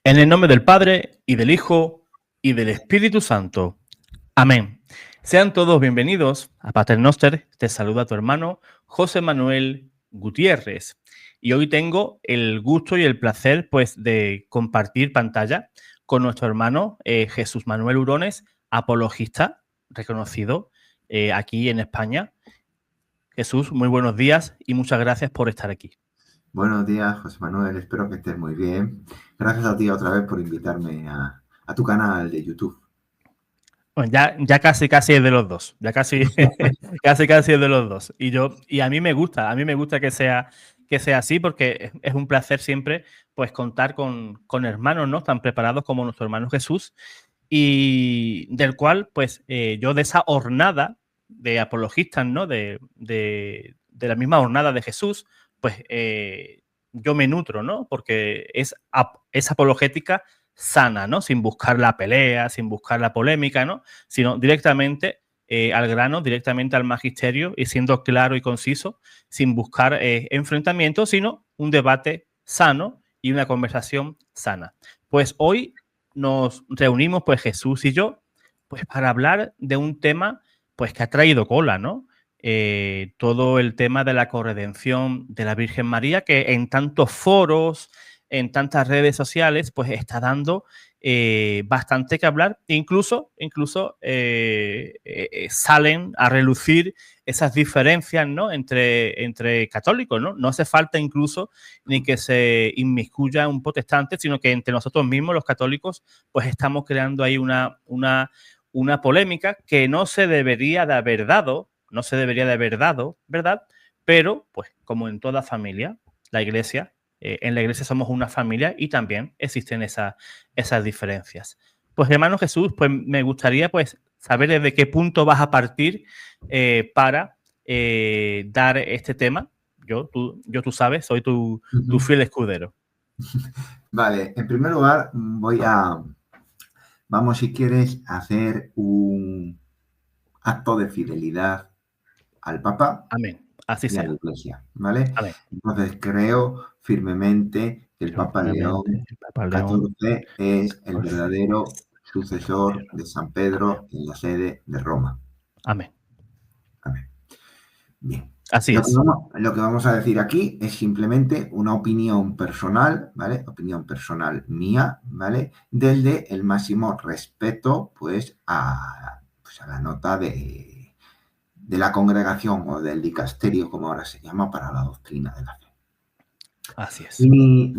En el nombre del Padre, y del Hijo, y del Espíritu Santo. Amén. Sean todos bienvenidos a Pater Noster. Te saluda tu hermano José Manuel Gutiérrez. Y hoy tengo el gusto y el placer, pues, de compartir pantalla con nuestro hermano Jesús Manuel Urones, apologista reconocido aquí en España. Jesús, muy buenos días y muchas gracias por estar aquí. Buenos días, José Manuel. Espero que estés muy bien. Gracias a ti otra vez por invitarme a tu canal de YouTube. Bueno, ya casi es de los dos. Ya casi es de los dos. Y a mí me gusta que sea así, porque es un placer siempre, pues, contar con hermanos, ¿no? Tan preparados como nuestro hermano Jesús, y del cual, pues, yo de esa hornada de apologistas, ¿no? De la misma hornada de Jesús, pues, yo me nutro, ¿no? Porque es apologética sana, ¿no? Sin buscar la pelea, sin buscar la polémica, ¿no? Sino directamente al grano, directamente al magisterio, y siendo claro y conciso, sin buscar enfrentamientos, sino un debate sano y una conversación sana. Pues hoy nos reunimos, pues, Jesús y yo, pues, para hablar de un tema, pues, que ha traído cola, ¿no? Todo el tema de la corredención de la Virgen María, que en tantos foros, en tantas redes sociales, pues está dando bastante que hablar. Incluso salen a relucir esas diferencias, ¿no? entre católicos, ¿no? No hace falta incluso ni que se inmiscuya un protestante, sino que entre nosotros mismos, los católicos, pues estamos creando ahí una polémica que no se debería de haber dado, ¿verdad? Pero, pues, como en toda familia, la Iglesia, en la Iglesia somos una familia y también existen esas diferencias. Pues, hermano Jesús, pues me gustaría, pues, saber desde qué punto vas a partir para dar este tema. Tú sabes, soy tu fiel escudero. Vale, en primer lugar vamos, si quieres, a hacer un acto de fidelidad al Papa Amén. Así y a la sea. Iglesia, ¿vale? Amén. Entonces creo firmemente que el Creo Papa firmemente León el Papa León XIV es el verdadero es sucesor de San Pedro en la sede de Roma. Amén. Amén. Bien. Así es. Lo que vamos a decir aquí es simplemente una opinión personal, ¿vale? Opinión personal mía, ¿vale? Desde el máximo respeto, pues, a la nota de la congregación o del dicasterio, como ahora se llama, para la doctrina de la fe. Así es. Y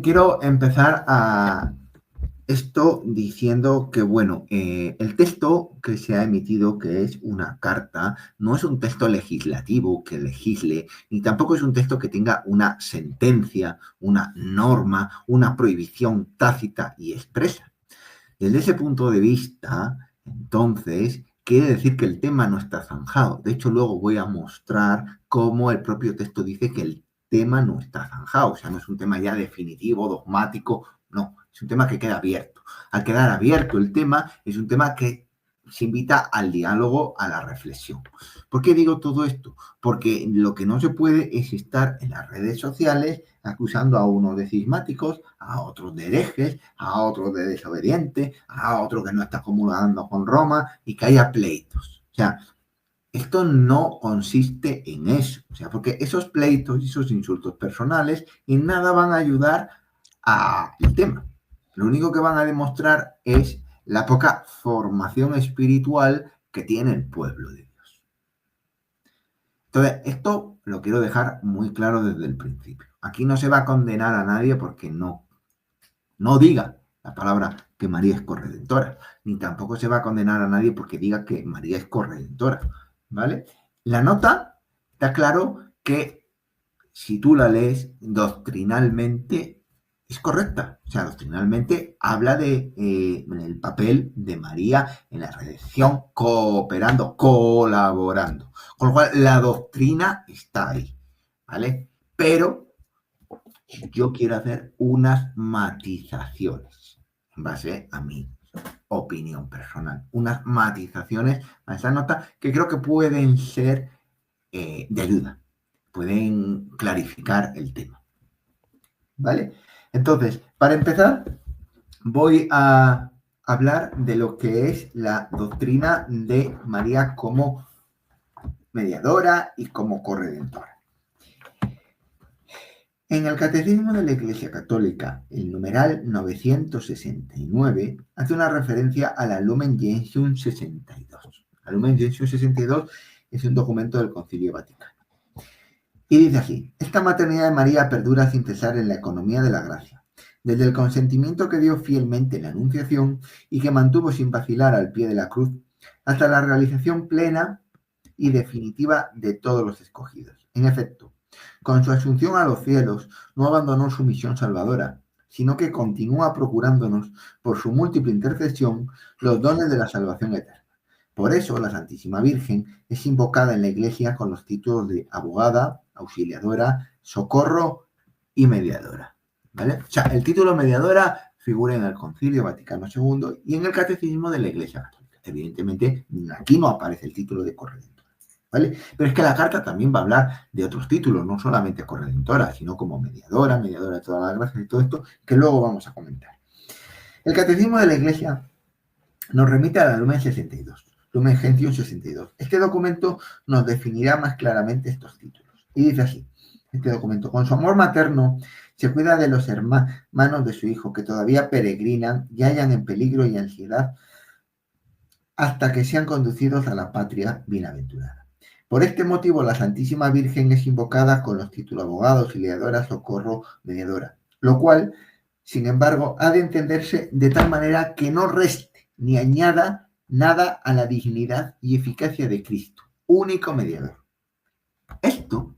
quiero empezar a esto diciendo que, bueno, el texto que se ha emitido, que es una carta, no es un texto legislativo que legisle, ni tampoco es un texto que tenga una sentencia, una norma, una prohibición tácita y expresa. Desde ese punto de vista, entonces, quiere decir que el tema no está zanjado. De hecho, luego voy a mostrar cómo el propio texto dice que el tema no está zanjado. O sea, no es un tema ya definitivo, dogmático, no. Es un tema que queda abierto. Al quedar abierto el tema, es un tema que se invita al diálogo, a la reflexión. ¿Por qué digo todo esto? Porque lo que no se puede es estar en las redes sociales acusando a unos de cismáticos, a otros de herejes, a otros de desobedientes, a otro que no está comulgando con Roma y que haya pleitos. O sea, esto no consiste en eso. O sea, porque esos pleitos y esos insultos personales en nada van a ayudar al tema. Lo único que van a demostrar es la poca formación espiritual que tiene el pueblo de Dios. Entonces, esto lo quiero dejar muy claro desde el principio. Aquí no se va a condenar a nadie porque no diga la palabra que María es corredentora, ni tampoco se va a condenar a nadie porque diga que María es corredentora, ¿vale? La nota está claro que si tú la lees doctrinalmente es correcta. O sea, doctrinalmente habla de el papel de María en la redención, cooperando, colaborando. Con lo cual, la doctrina está ahí, ¿vale? Pero yo quiero hacer unas matizaciones en base a mi opinión personal. Unas matizaciones a esa nota que creo que pueden ser de ayuda. Pueden clarificar el tema. ¿Vale? Entonces, para empezar, voy a hablar de lo que es la doctrina de María como mediadora y como corredentora. En el Catecismo de la Iglesia Católica, el numeral 969 hace una referencia a la Lumen Gentium 62. La Lumen Gentium 62 es un documento del Concilio Vaticano. Y dice así: esta maternidad de María perdura sin cesar en la economía de la gracia, desde el consentimiento que dio fielmente en la Anunciación y que mantuvo sin vacilar al pie de la cruz, hasta la realización plena y definitiva de todos los escogidos. En efecto, con su asunción a los cielos, no abandonó su misión salvadora, sino que continúa procurándonos, por su múltiple intercesión, los dones de la salvación eterna. Por eso, la Santísima Virgen es invocada en la Iglesia con los títulos de abogada, auxiliadora, socorro y mediadora. ¿Vale? O sea, el título mediadora figura en el Concilio Vaticano II y en el Catecismo de la Iglesia Católica. Evidentemente, aquí no aparece el título de corredentora, ¿vale? Pero es que la carta también va a hablar de otros títulos, no solamente corredentora, sino como mediadora, mediadora de todas las gracias y todo esto, que luego vamos a comentar. El Catecismo de la Iglesia nos remite a la Lumen 62. Lumen Gentium 62. Este documento nos definirá más claramente estos títulos. Y dice así, este documento: con su amor materno se cuida de los hermanos de su hijo que todavía peregrinan y hallan en peligro y ansiedad hasta que sean conducidos a la patria bienaventurada. Por este motivo, la Santísima Virgen es invocada con los títulos abogado, auxiliadora, socorro, mediadora, lo cual, sin embargo, ha de entenderse de tal manera que no reste ni añada nada a la dignidad y eficacia de Cristo, único mediador. Esto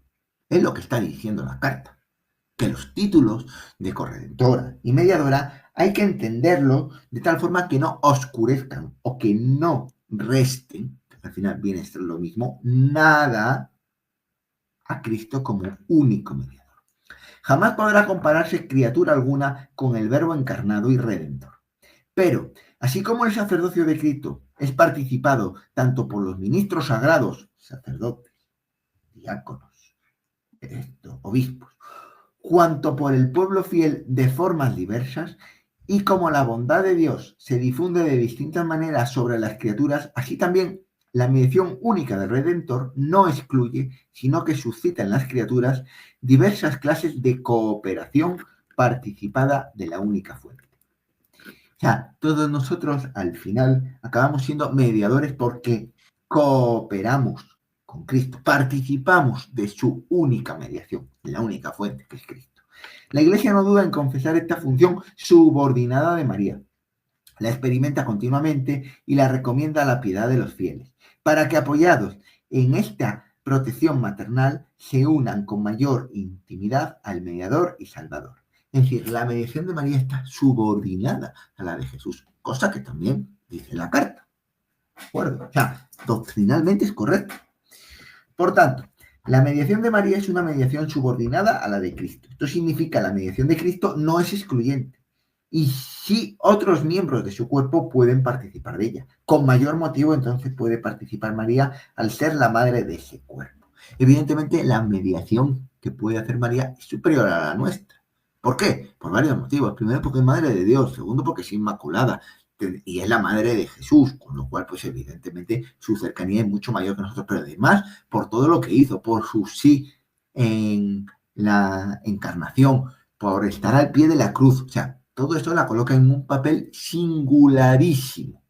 es lo que está diciendo la carta, que los títulos de corredentora y mediadora hay que entenderlo de tal forma que no oscurezcan o que no resten, al final viene a ser lo mismo, nada a Cristo como único mediador. Jamás podrá compararse criatura alguna con el Verbo encarnado y redentor. Pero, así como el sacerdocio de Cristo es participado tanto por los ministros sagrados, sacerdotes, diáconos, obispos, cuanto por el pueblo fiel de formas diversas, y como la bondad de Dios se difunde de distintas maneras sobre las criaturas, así también la mediación única del Redentor no excluye, sino que suscita en las criaturas diversas clases de cooperación participada de la única fuente. O sea, todos nosotros al final acabamos siendo mediadores porque cooperamos con Cristo, participamos de su única mediación, de la única fuente que es Cristo. La Iglesia no duda en confesar esta función subordinada de María. La experimenta continuamente y la recomienda a la piedad de los fieles, para que apoyados en esta protección maternal se unan con mayor intimidad al mediador y salvador. Es decir, la mediación de María está subordinada a la de Jesús, cosa que también dice la carta. ¿De acuerdo? O sea, doctrinalmente es correcto. Por tanto, la mediación de María es una mediación subordinada a la de Cristo. Esto significa que la mediación de Cristo no es excluyente. Y sí, otros miembros de su cuerpo pueden participar de ella. Con mayor motivo, entonces, puede participar María al ser la madre de ese cuerpo. Evidentemente, la mediación que puede hacer María es superior a la nuestra. ¿Por qué? Por varios motivos. Primero, porque es madre de Dios. Segundo, porque es inmaculada. Y es la madre de Jesús, con lo cual, pues evidentemente, su cercanía es mucho mayor que nosotros. Pero además, por todo lo que hizo, por su sí en la encarnación, por estar al pie de la cruz. O sea, todo esto la coloca en un papel singularísimo,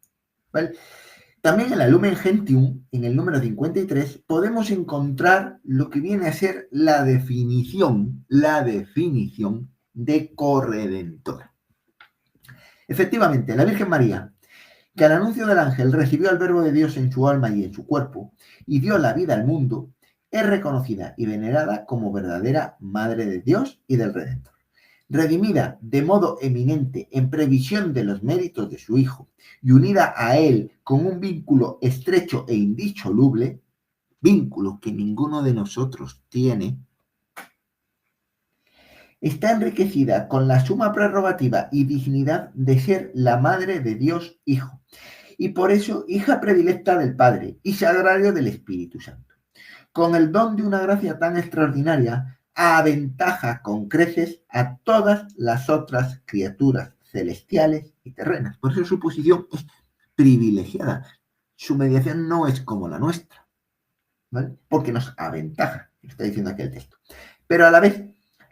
¿vale? También en la Lumen Gentium, en el número 53, podemos encontrar lo que viene a ser la definición de corredentora. Efectivamente, la Virgen María, que al anuncio del ángel recibió al Verbo de Dios en su alma y en su cuerpo, y dio la vida al mundo, es reconocida y venerada como verdadera Madre de Dios y del Redentor. Redimida de modo eminente en previsión de los méritos de su Hijo y unida a Él con un vínculo estrecho e indisoluble, vínculo que ninguno de nosotros tiene, está enriquecida con la suma prerrogativa y dignidad de ser la Madre de Dios Hijo, y por eso hija predilecta del Padre y sagrario del Espíritu Santo. Con el don de una gracia tan extraordinaria, aventaja con creces a todas las otras criaturas celestiales y terrenas. Por eso su posición es privilegiada. Su mediación no es como la nuestra, ¿vale? Porque nos aventaja, está diciendo aquí el texto. Pero a la vez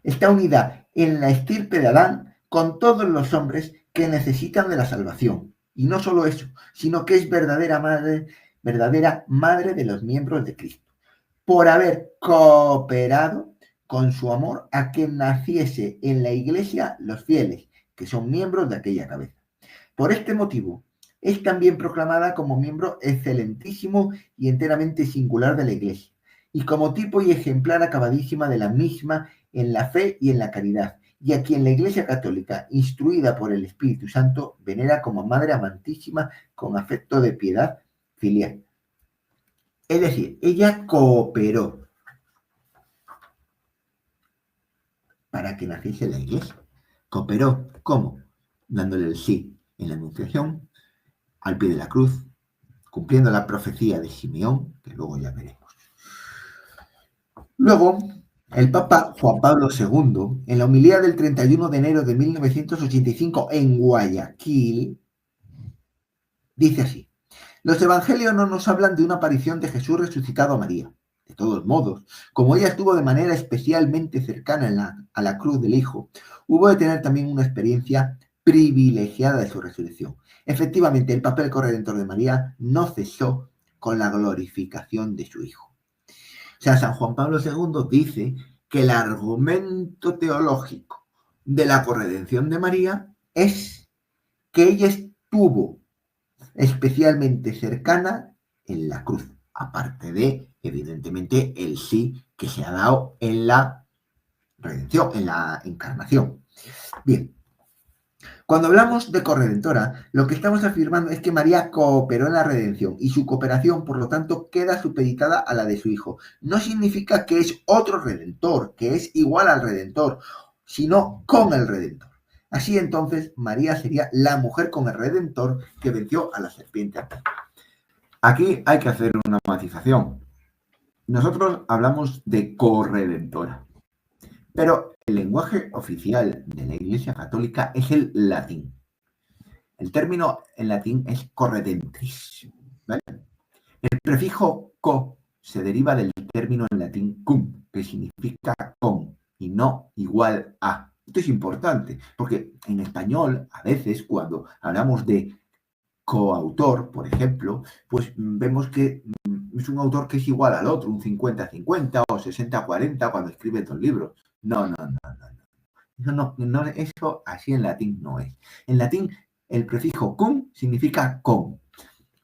está unida en la estirpe de Adán con todos los hombres que necesitan de la salvación. Y no solo eso, sino que es verdadera madre de los miembros de Cristo, por haber cooperado con su amor a que naciese en la iglesia los fieles, que son miembros de aquella cabeza. Por este motivo, es también proclamada como miembro excelentísimo y enteramente singular de la iglesia, y como tipo y ejemplar acabadísima de la misma en la fe y en la caridad, y a quien la Iglesia Católica, instruida por el Espíritu Santo, venera como Madre amantísima con afecto de piedad filial. Es decir, ella cooperó para que naciese la Iglesia. Cooperó, ¿cómo? Dándole el sí en la Anunciación, al pie de la cruz, cumpliendo la profecía de Simeón, que luego ya veremos. Luego, el Papa Juan Pablo II, en la homilía del 31 de enero de 1985 en Guayaquil, dice así: los evangelios no nos hablan de una aparición de Jesús resucitado a María. De todos modos, como ella estuvo de manera especialmente cercana a la cruz del Hijo, hubo de tener también una experiencia privilegiada de su resurrección. Efectivamente, el papel corredentor de María no cesó con la glorificación de su Hijo. O sea, San Juan Pablo II dice que el argumento teológico de la corredención de María es que ella estuvo especialmente cercana en la cruz, aparte de, evidentemente, el sí que se ha dado en la redención, en la encarnación. Bien, cuando hablamos de corredentora, lo que estamos afirmando es que María cooperó en la redención y su cooperación, por lo tanto, queda supeditada a la de su Hijo. No significa que es otro redentor, que es igual al redentor, sino con el redentor. Así entonces, María sería la mujer con el redentor que venció a la serpiente. Aquí hay que hacer una matización. Nosotros hablamos de corredentora, pero el lenguaje oficial de la Iglesia Católica es el latín. El término en latín es corredentris, ¿vale? El prefijo co se deriva del término en latín cum, que significa con y no igual a. Esto es importante, porque en español, a veces, cuando hablamos de coautor, por ejemplo, pues vemos que es un autor que es igual al otro, un 50-50 o 60-40 cuando escribe dos libros. No. Eso así en latín no es. En latín, el prefijo cum significa con.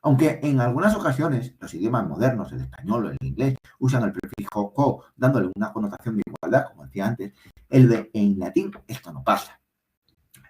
Aunque en algunas ocasiones los idiomas modernos, el español o el inglés, usan el prefijo co, dándole una connotación de igualdad, como decía antes, en latín esto no pasa.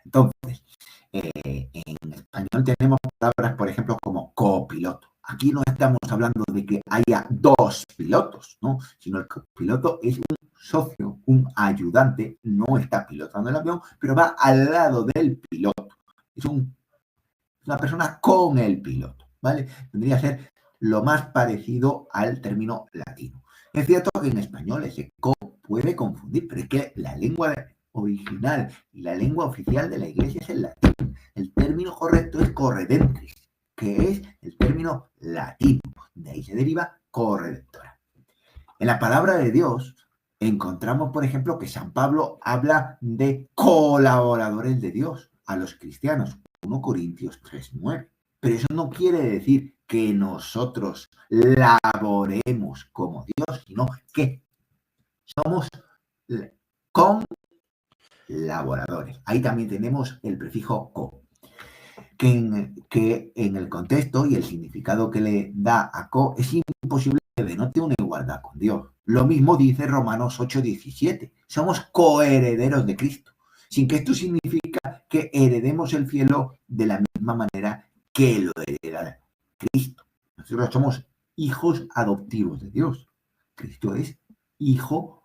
Entonces, en español tenemos palabras, por ejemplo, como copiloto. Aquí no estamos hablando de que haya dos pilotos, ¿no? Sino el copiloto es un socio, un ayudante, no está pilotando el avión, pero va al lado del piloto. Es una persona con el piloto, ¿vale? Tendría que ser lo más parecido al término latino. Es cierto que en español ese co puede confundir, pero es que la lengua original y la lengua oficial de la Iglesia es el latín. El término correcto es corredentris, que es el término latino. De ahí se deriva corredentora. En la palabra de Dios encontramos, por ejemplo, que San Pablo habla de colaboradores de Dios a los cristianos. 1 Corintios 3:9. Pero eso no quiere decir que nosotros laboremos como Dios, sino que somos colaboradores. Ahí también tenemos el prefijo co, que en el contexto y el significado que le da a co es imposible que denote una igualdad con Dios. Lo mismo dice Romanos 8:17. Somos coherederos de Cristo, sin que esto significa que heredemos el cielo de la misma manera que lo hereda Cristo. Nosotros somos hijos adoptivos de Dios. Cristo es hijo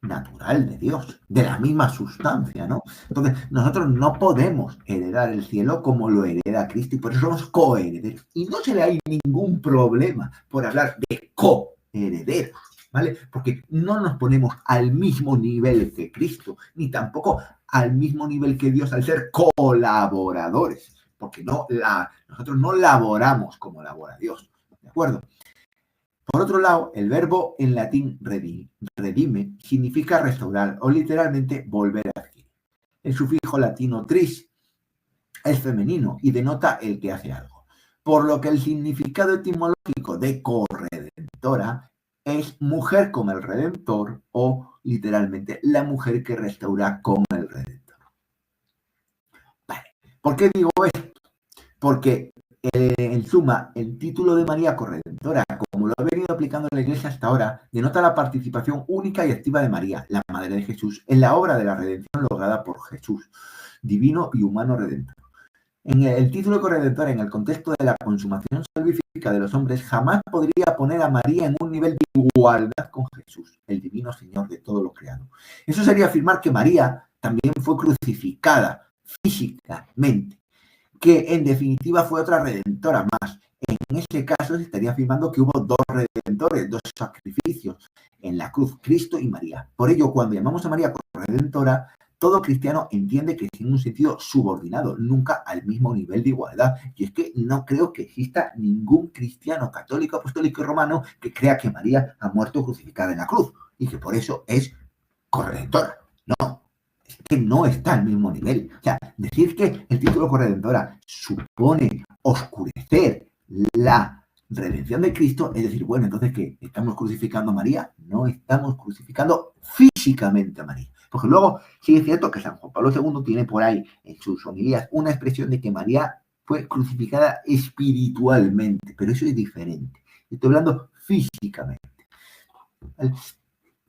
natural de Dios, de la misma sustancia, ¿no? Entonces, nosotros no podemos heredar el cielo como lo hereda Cristo y por eso somos coherederos. Y no se le hay ningún problema por hablar de coherederos. ¿vale? Porque no nos ponemos al mismo nivel que Cristo, ni tampoco al mismo nivel que Dios al ser colaboradores, porque nosotros no laboramos como labora Dios, ¿de acuerdo? Por otro lado, el verbo en latín redime significa restaurar o literalmente volver a adquirir. El sufijo latino tris es femenino y denota el que hace algo, por lo que el significado etimológico de corredentora es mujer con el Redentor o literalmente la mujer que restaura con el Redentor. Vale. ¿Por qué digo esto? Porque en suma, el título de María Corredentora, como lo ha venido aplicando la Iglesia hasta ahora, denota la participación única y activa de María, la Madre de Jesús, en la obra de la redención lograda por Jesús, divino y humano Redentor. En el título de corredentora, en el contexto de la consumación salvífica de los hombres, jamás podría poner a María en un nivel de igualdad con Jesús, el divino Señor de todo lo creado. Eso sería afirmar que María también fue crucificada físicamente, que en definitiva fue otra redentora más. En ese caso se estaría afirmando que hubo dos redentores, dos sacrificios en la cruz, Cristo y María. Por ello, cuando llamamos a María corredentora, todo cristiano entiende que es en un sentido subordinado, nunca al mismo nivel de igualdad. Y es que no creo que exista ningún cristiano católico, apostólico y romano que crea que María ha muerto crucificada en la cruz y que por eso es corredentora. No, es que no está al mismo nivel. O sea, decir que el título corredentora supone oscurecer la redención de Cristo, es decir, bueno, entonces ¿qué? ¿Estamos crucificando a María? No estamos crucificando físicamente a María. Porque luego sí es cierto que San Juan Pablo II tiene por ahí en sus homilías una expresión de que María fue crucificada espiritualmente, pero eso es diferente. Estoy hablando físicamente.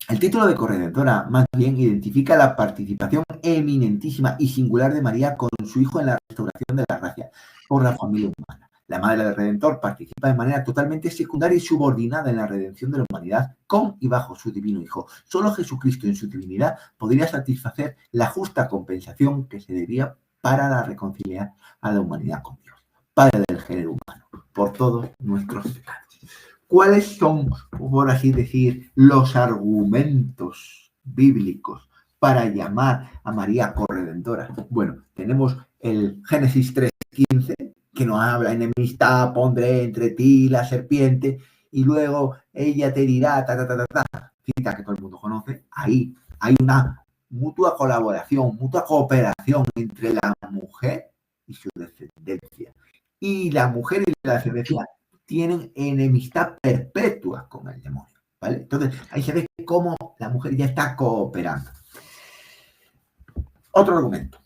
El título de corredentora más bien identifica la participación eminentísima y singular de María con su Hijo en la restauración de la gracia por la familia humana. La Madre del Redentor participa de manera totalmente secundaria y subordinada en la redención de la humanidad con y bajo su divino Hijo. Solo Jesucristo en su divinidad podría satisfacer la justa compensación que se debía para la reconciliar a la humanidad con Dios, Padre del género humano, por todos nuestros pecados. ¿Cuáles son, por así decir, los argumentos bíblicos para llamar a María corredentora? Bueno, tenemos el Génesis 3:15, que nos habla: enemistad pondré entre ti y la serpiente, y luego ella te dirá, cita que todo el mundo conoce. Ahí hay una mutua colaboración, mutua cooperación entre la mujer y su descendencia. Y la mujer y la descendencia tienen enemistad perpetua con el demonio, ¿vale? Entonces, ahí se ve cómo la mujer ya está cooperando. Otro argumento.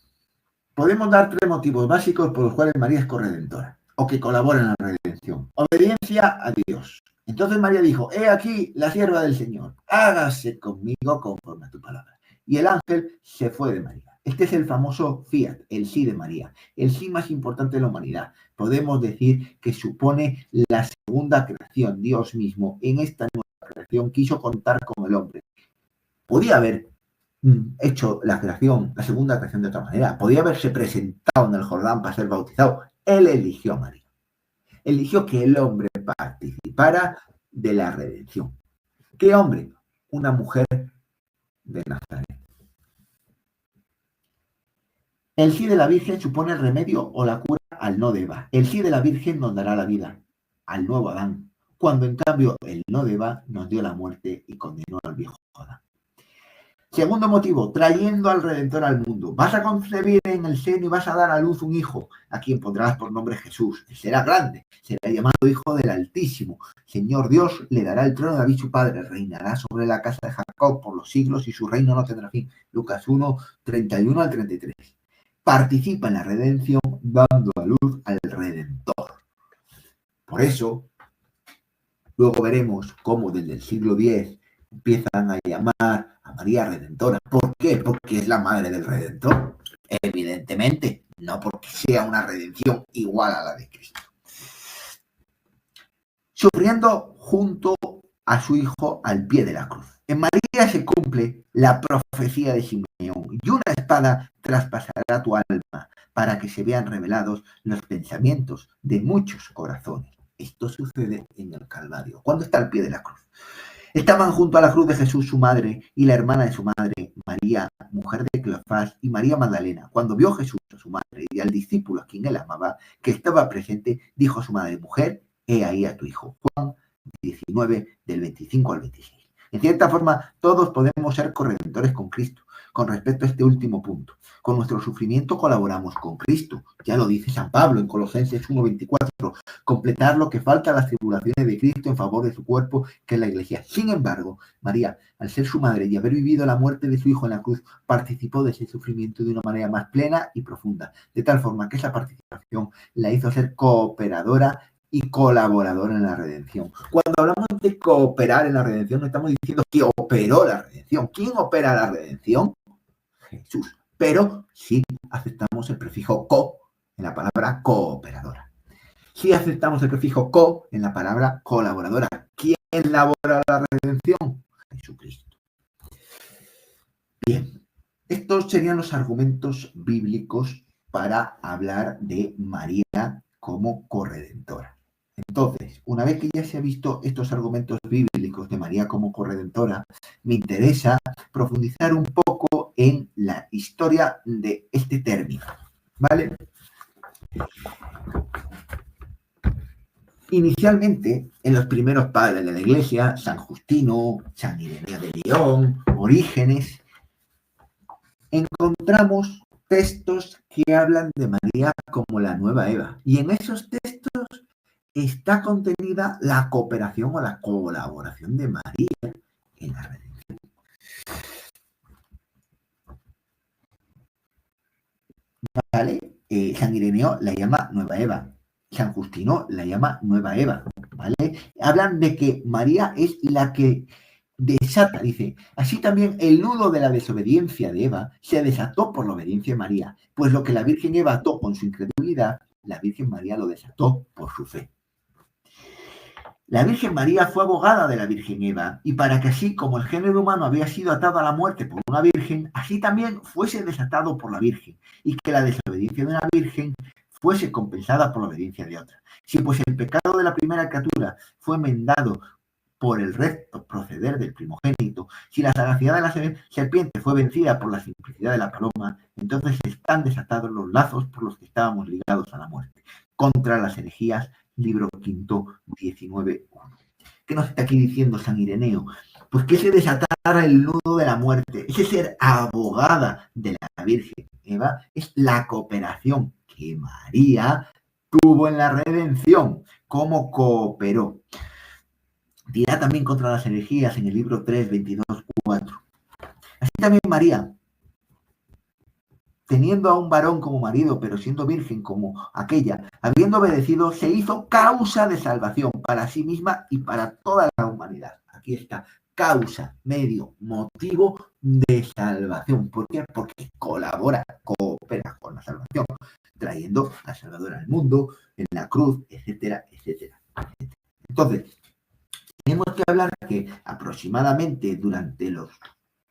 Podemos dar 3 motivos básicos por los cuales María es corredentora o que colabora en la redención. Obediencia a Dios. Entonces María dijo: he aquí la sierva del Señor, hágase conmigo conforme a tu palabra. Y el ángel se fue de María. Este es el famoso fiat, el sí de María, el sí más importante de la humanidad. Podemos decir que supone la segunda creación. Dios mismo en esta nueva creación quiso contar con el hombre. Podía haber hecho la segunda creación de otra manera. Podía haberse presentado en el Jordán para ser bautizado. Él eligió a María. Eligió que el hombre participara de la redención. ¿Qué hombre? Una mujer de Nazaret. El sí de la Virgen supone el remedio o la cura al no de Eva. El sí de la Virgen nos dará la vida al nuevo Adán, cuando en cambio el no de Eva nos dio la muerte y condenó al viejo Adán. Segundo motivo, trayendo al Redentor al mundo. Vas a concebir en el seno y vas a dar a luz un hijo, a quien pondrás por nombre Jesús. Él será grande, será llamado Hijo del Altísimo. Señor Dios le dará el trono de David su padre, reinará sobre la casa de Jacob por los siglos y su reino no tendrá fin. Lucas 1, 31 al 33. Participa en la redención dando a luz al Redentor. Por eso, luego veremos cómo desde el siglo X empiezan a llamar a María Redentora. ¿Por qué? Porque es la madre del Redentor. Evidentemente, no porque sea una redención igual a la de Cristo. Sufriendo junto a su hijo al pie de la cruz. En María se cumple la profecía de Simeón, y una espada traspasará tu alma para que se vean revelados los pensamientos de muchos corazones. Esto sucede en el Calvario, cuando está al pie de la cruz. Estaban junto a la cruz de Jesús su madre y la hermana de su madre, María, mujer de Cleofás, y María Magdalena. Cuando vio Jesús a su madre y al discípulo a quien él amaba, que estaba presente, dijo a su madre, mujer, he ahí a tu hijo. Juan 19, del 25 al 26. En cierta forma, todos podemos ser corredentores con Cristo. Con respecto a este último punto, con nuestro sufrimiento colaboramos con Cristo. Ya lo dice San Pablo en Colosenses 1:24, completar lo que falta a las tribulaciones de Cristo en favor de su cuerpo, que es la Iglesia. Sin embargo, María, al ser su madre y haber vivido la muerte de su hijo en la cruz, participó de ese sufrimiento de una manera más plena y profunda, de tal forma que esa participación la hizo ser cooperadora y colaboradora en la redención. Cuando hablamos de cooperar en la redención, no estamos diciendo que operó la redención. ¿Quién opera la redención? Jesús. Pero sí aceptamos el prefijo co en la palabra cooperadora. Sí aceptamos el prefijo co en la palabra colaboradora. ¿Quién elabora la redención? Jesucristo. Bien, estos serían los argumentos bíblicos para hablar de María como corredentora. Entonces, una vez que ya se han visto estos argumentos bíblicos de María como corredentora, me interesa profundizar un poco en la historia de este término, ¿vale? Inicialmente, en los primeros padres de la Iglesia, San Justino, San Ireneo de León, Orígenes, encontramos textos que hablan de María como la nueva Eva. Y en esos textos está contenida la cooperación o la colaboración de María en la redención. ¿Vale? San Ireneo la llama nueva Eva. San Justino la llama nueva Eva. ¿Vale? Hablan de que María es la que desata, dice, así también el nudo de la desobediencia de Eva se desató por la obediencia de María, pues lo que la Virgen Eva ató con su incredulidad, la Virgen María lo desató por su fe. La Virgen María fue abogada de la Virgen Eva, y para que así como el género humano había sido atado a la muerte por una virgen, así también fuese desatado por la Virgen, y que la desobediencia de una virgen fuese compensada por la obediencia de otra. Si pues el pecado de la primera criatura fue enmendado por el recto proceder del primogénito, si la sagacidad de la serpiente fue vencida por la simplicidad de la paloma, entonces están desatados los lazos por los que estábamos ligados a la muerte. Contra las herejías, libro quinto, 19.1. ¿Qué nos está aquí diciendo San Ireneo? Pues que ese desatar el nudo de la muerte, ese ser abogada de la Virgen Eva, es la cooperación que María tuvo en la redención, cómo cooperó. Dirá también contra las herejías en el libro 3, 22, 4. Así también María, teniendo a un varón como marido, pero siendo virgen como aquella, habiendo obedecido, se hizo causa de salvación para sí misma y para toda la humanidad. Aquí está, causa, medio, motivo de salvación. ¿Por qué? Porque colabora, coopera con la salvación, trayendo a Salvador al mundo, en la cruz, etcétera, etcétera, etcétera. Entonces, tenemos que hablar que aproximadamente durante los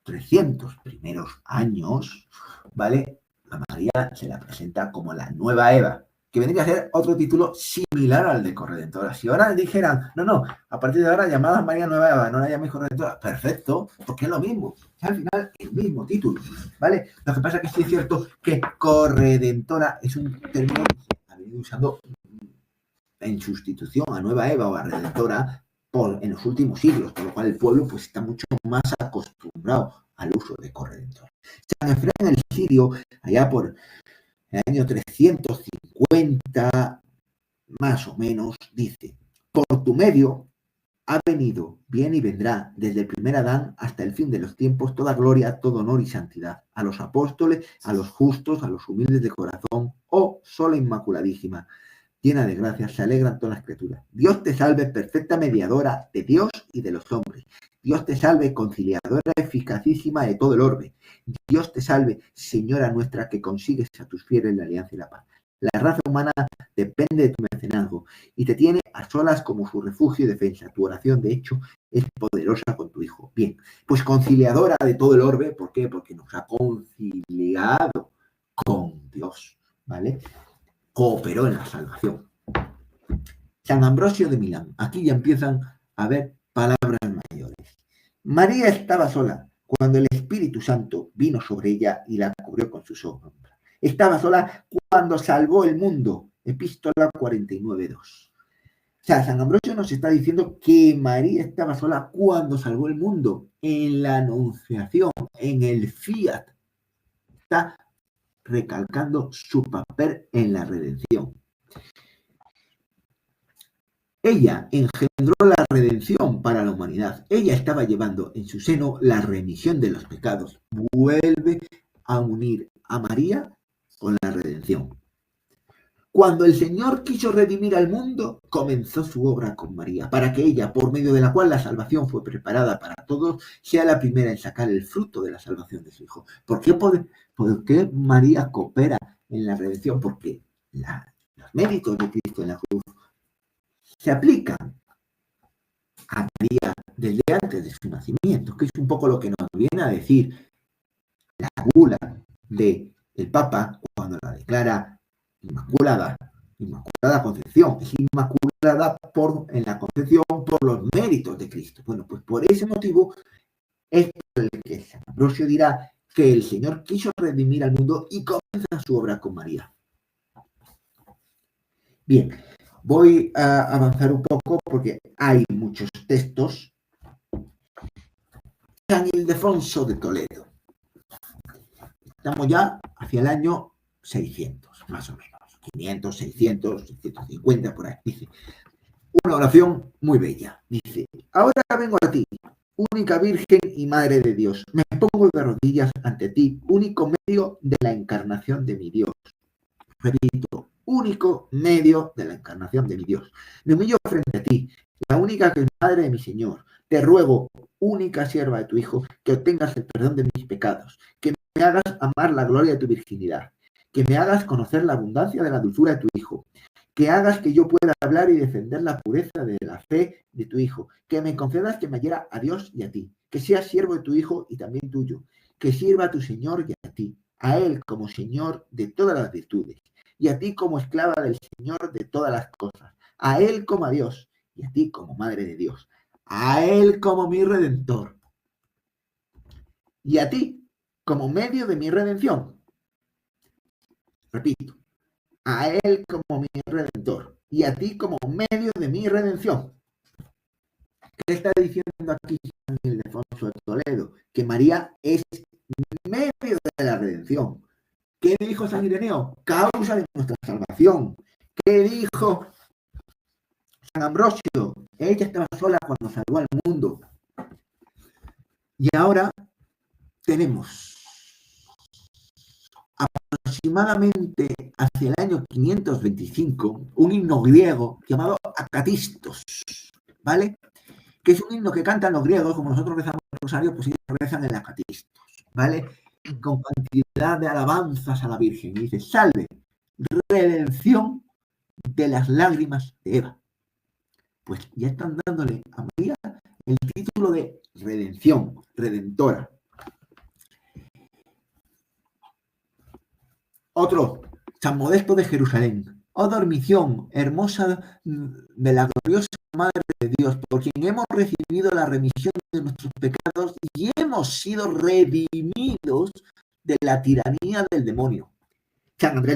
300 primeros años, ¿vale? A María se la presenta como la nueva Eva, que vendría a ser otro título similar al de corredentora. Si ahora dijeran, no, a partir de ahora llamada María Nueva Eva, no la llaméis corredentora, perfecto, porque es lo mismo, es al final el mismo título, ¿vale? Lo que pasa es que sí es cierto que corredentora es un término que se ha venido usando en sustitución a nueva Eva o a redentora en los últimos siglos, por lo cual el pueblo pues está mucho más acostumbrado al uso de corredentor. San Efraín el Sirio, allá por el año 350, más o menos, dice, por tu medio ha venido, viene y vendrá, desde el primer Adán hasta el fin de los tiempos, toda gloria, todo honor y santidad, a los apóstoles, a los justos, a los humildes de corazón, oh sola inmaculadísima, llena de gracia, se alegran todas las criaturas. Dios te salve, perfecta mediadora de Dios y de los hombres. Dios te salve, conciliadora eficacísima de todo el orbe. Dios te salve, Señora nuestra, que consigues a tus fieles la alianza y la paz. La raza humana depende de tu mecenazgo y te tiene a solas como su refugio y defensa. Tu oración, de hecho, es poderosa con tu Hijo. Bien, pues conciliadora de todo el orbe, ¿por qué? Porque nos ha conciliado con Dios, ¿vale? Cooperó en la salvación. San Ambrosio de Milán. Aquí ya empiezan a haber palabras mayores. María estaba sola cuando el Espíritu Santo vino sobre ella y la cubrió con su sombra. Estaba sola cuando salvó el mundo. Epístola 49:2. O sea, San Ambrosio nos está diciendo que María estaba sola cuando salvó el mundo, en la Anunciación, en el Fiat. Está recalcando su papel en la redención. Ella engendró la redención para la humanidad. Ella estaba llevando en su seno la remisión de los pecados. Vuelve a unir a María con la redención. Cuando el Señor quiso redimir al mundo, comenzó su obra con María, para que ella, por medio de la cual la salvación fue preparada para todos, sea la primera en sacar el fruto de la salvación de su Hijo. ¿Por qué María coopera en la redención? Porque los méritos de Cristo en la cruz se aplican a María desde antes de su nacimiento, que es un poco lo que nos viene a decir la bula del Papa cuando la declara inmaculada concepción, es inmaculada en la concepción por los méritos de Cristo. Bueno, pues por ese motivo es por el que San Ambrosio dirá que el Señor quiso redimir al mundo y comienza su obra con María. Bien, voy a avanzar un poco porque hay muchos textos. San Ildefonso de Toledo. Estamos ya hacia el año 600, más o menos. 500, 600, 650, por ahí. Dice, una oración muy bella. Dice, ahora vengo a ti, única Virgen y Madre de Dios. Me pongo de rodillas ante ti, único medio de la encarnación de mi Dios. Repito, único medio de la encarnación de mi Dios. Me humillo frente a ti, la única que es Madre de mi Señor. Te ruego, única sierva de tu Hijo, que obtengas el perdón de mis pecados, que me hagas amar la gloria de tu virginidad, que me hagas conocer la abundancia de la dulzura de tu Hijo, que hagas que yo pueda hablar y defender la pureza de la fe de tu Hijo, que me concedas que me hiera a Dios y a ti, que sea siervo de tu Hijo y también tuyo, que sirva a tu Señor y a ti, a Él como Señor de todas las virtudes, y a ti como esclava del Señor de todas las cosas, a Él como a Dios, y a ti como Madre de Dios, a Él como mi Redentor, y a ti como medio de mi redención. Repito, a Él como mi Redentor y a ti como medio de mi redención. ¿Qué está diciendo aquí San Ildefonso de Toledo? Que María es medio de la redención. ¿Qué dijo San Ireneo? Causa de nuestra salvación. ¿Qué dijo San Ambrosio? Ella estaba sola cuando salvó al mundo. Y ahora tenemos aproximadamente hacia el año 525 un himno griego llamado Acatistos, ¿vale? Que es un himno que cantan los griegos, como nosotros rezamos el rosario, pues ellos rezan el Acatistos, ¿vale? Con cantidad de alabanzas a la Virgen. Y dice, salve, redención de las lágrimas de Eva. Pues ya están dándole a María el título de redención, redentora. Otro, San Modesto de Jerusalén. Oh dormición hermosa de la gloriosa Madre de Dios, por quien hemos recibido la remisión de nuestros pecados y hemos sido redimidos de la tiranía del demonio. San Andrés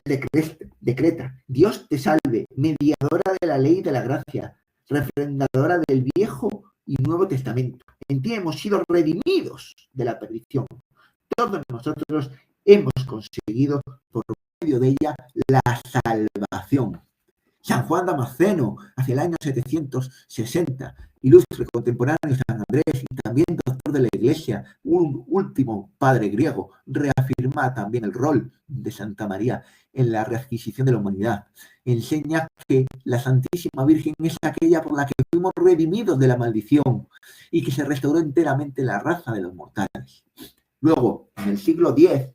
decreta, Dios te salve, mediadora de la ley y de la gracia, refrendadora del Viejo y Nuevo Testamento. En ti hemos sido redimidos de la perdición. Todos nosotros hemos conseguido por medio de ella la salvación. San Juan Damasceno, hacia el año 760, ilustre contemporáneo San Andrés y también doctor de la Iglesia, un último padre griego, reafirma también el rol de Santa María en la readquisición de la humanidad. Enseña que la Santísima Virgen es aquella por la que fuimos redimidos de la maldición y que se restauró enteramente la raza de los mortales. Luego, en el siglo X,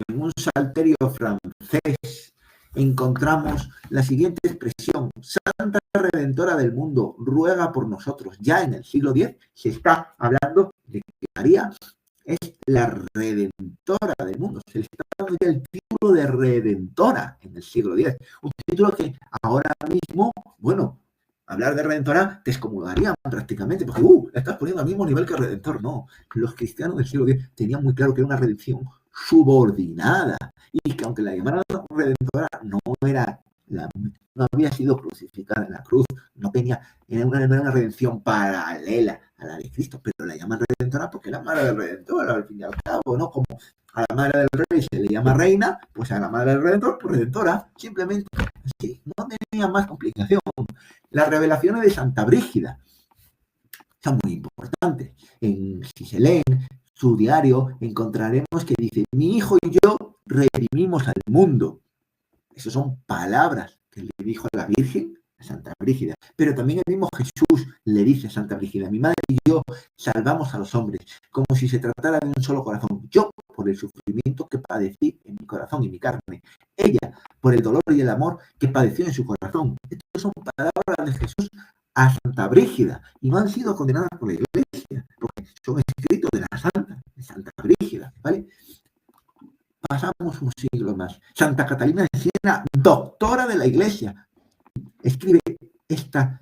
en un salterio francés, encontramos la siguiente expresión: Santa Redentora del mundo, ruega por nosotros. Ya en el siglo X se está hablando de que María es la Redentora del mundo. Se le está dando ya el título de Redentora en el siglo X. Un título que ahora mismo, bueno, hablar de redentora te excomulgarían prácticamente, porque la estás poniendo al mismo nivel que el redentor. No, los cristianos del siglo X tenían muy claro que era una redención subordinada y que aunque la llamaran redentora no había sido crucificada en la cruz, era una redención paralela a la de Cristo, pero la llaman redentora porque es la madre del redentor, al fin y al cabo, ¿no? Como a la madre del rey se le llama reina, pues a la madre del redentor, pues redentora, simplemente así, no tenía más complicación. Las revelaciones de Santa Brígida son muy importantes. Si se leen su diario, encontraremos que dice: mi hijo y yo redimimos al mundo. Esas son palabras que le dijo a la Virgen, a Santa Brígida. Pero también el mismo Jesús le dice a Santa Brígida: mi madre y yo salvamos a los hombres, como si se tratara de un solo corazón. Yo, por el sufrimiento que padecí en mi corazón y mi carne. Ella, por el dolor y el amor que padeció en su corazón. Estas son palabras de Jesús a Santa Brígida, y no han sido condenadas por la Iglesia, porque son escritos de la Santa, de Santa Brígida, ¿vale? Pasamos un siglo más. Santa Catalina de Siena, doctora de la Iglesia, escribe esta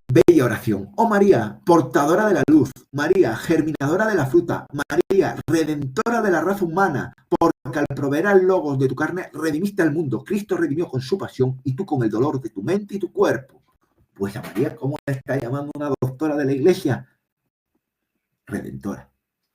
bella oración: oh María, portadora de la luz, María, germinadora de la fruta, María, redentora de la raza humana, porque al proveer al logos de tu carne redimiste al mundo. Cristo redimió con su pasión y tú con el dolor de tu mente y tu cuerpo. Pues a María, ¿cómo la está llamando una doctora de la Iglesia? Redentora.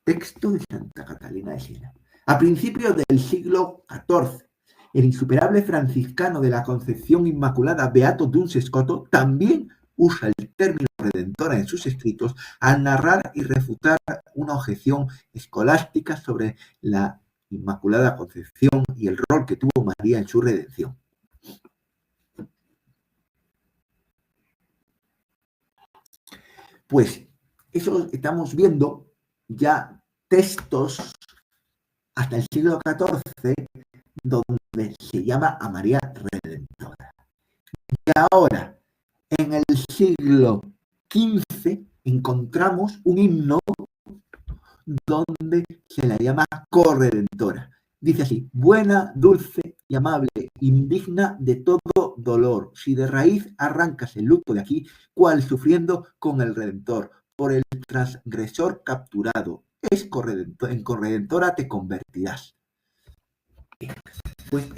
Texto de Santa Catalina de Siena. A principios del siglo XIV, el insuperable franciscano de la Concepción Inmaculada, Beato Duns Scoto, también usa el término redentora en sus escritos al narrar y refutar una objeción escolástica sobre la Inmaculada Concepción y el rol que tuvo María en su redención. Pues eso estamos viendo ya textos hasta el siglo XIV donde se llama a María Redentora. Y ahora, en el siglo XV, encontramos un himno donde se la llama corredentora. Dice así: buena, dulce y amable, indigna de todo dolor, si de raíz arrancas el luto de aquí, cual sufriendo con el Redentor, por el transgresor capturado, en corredentora te convertirás. Pues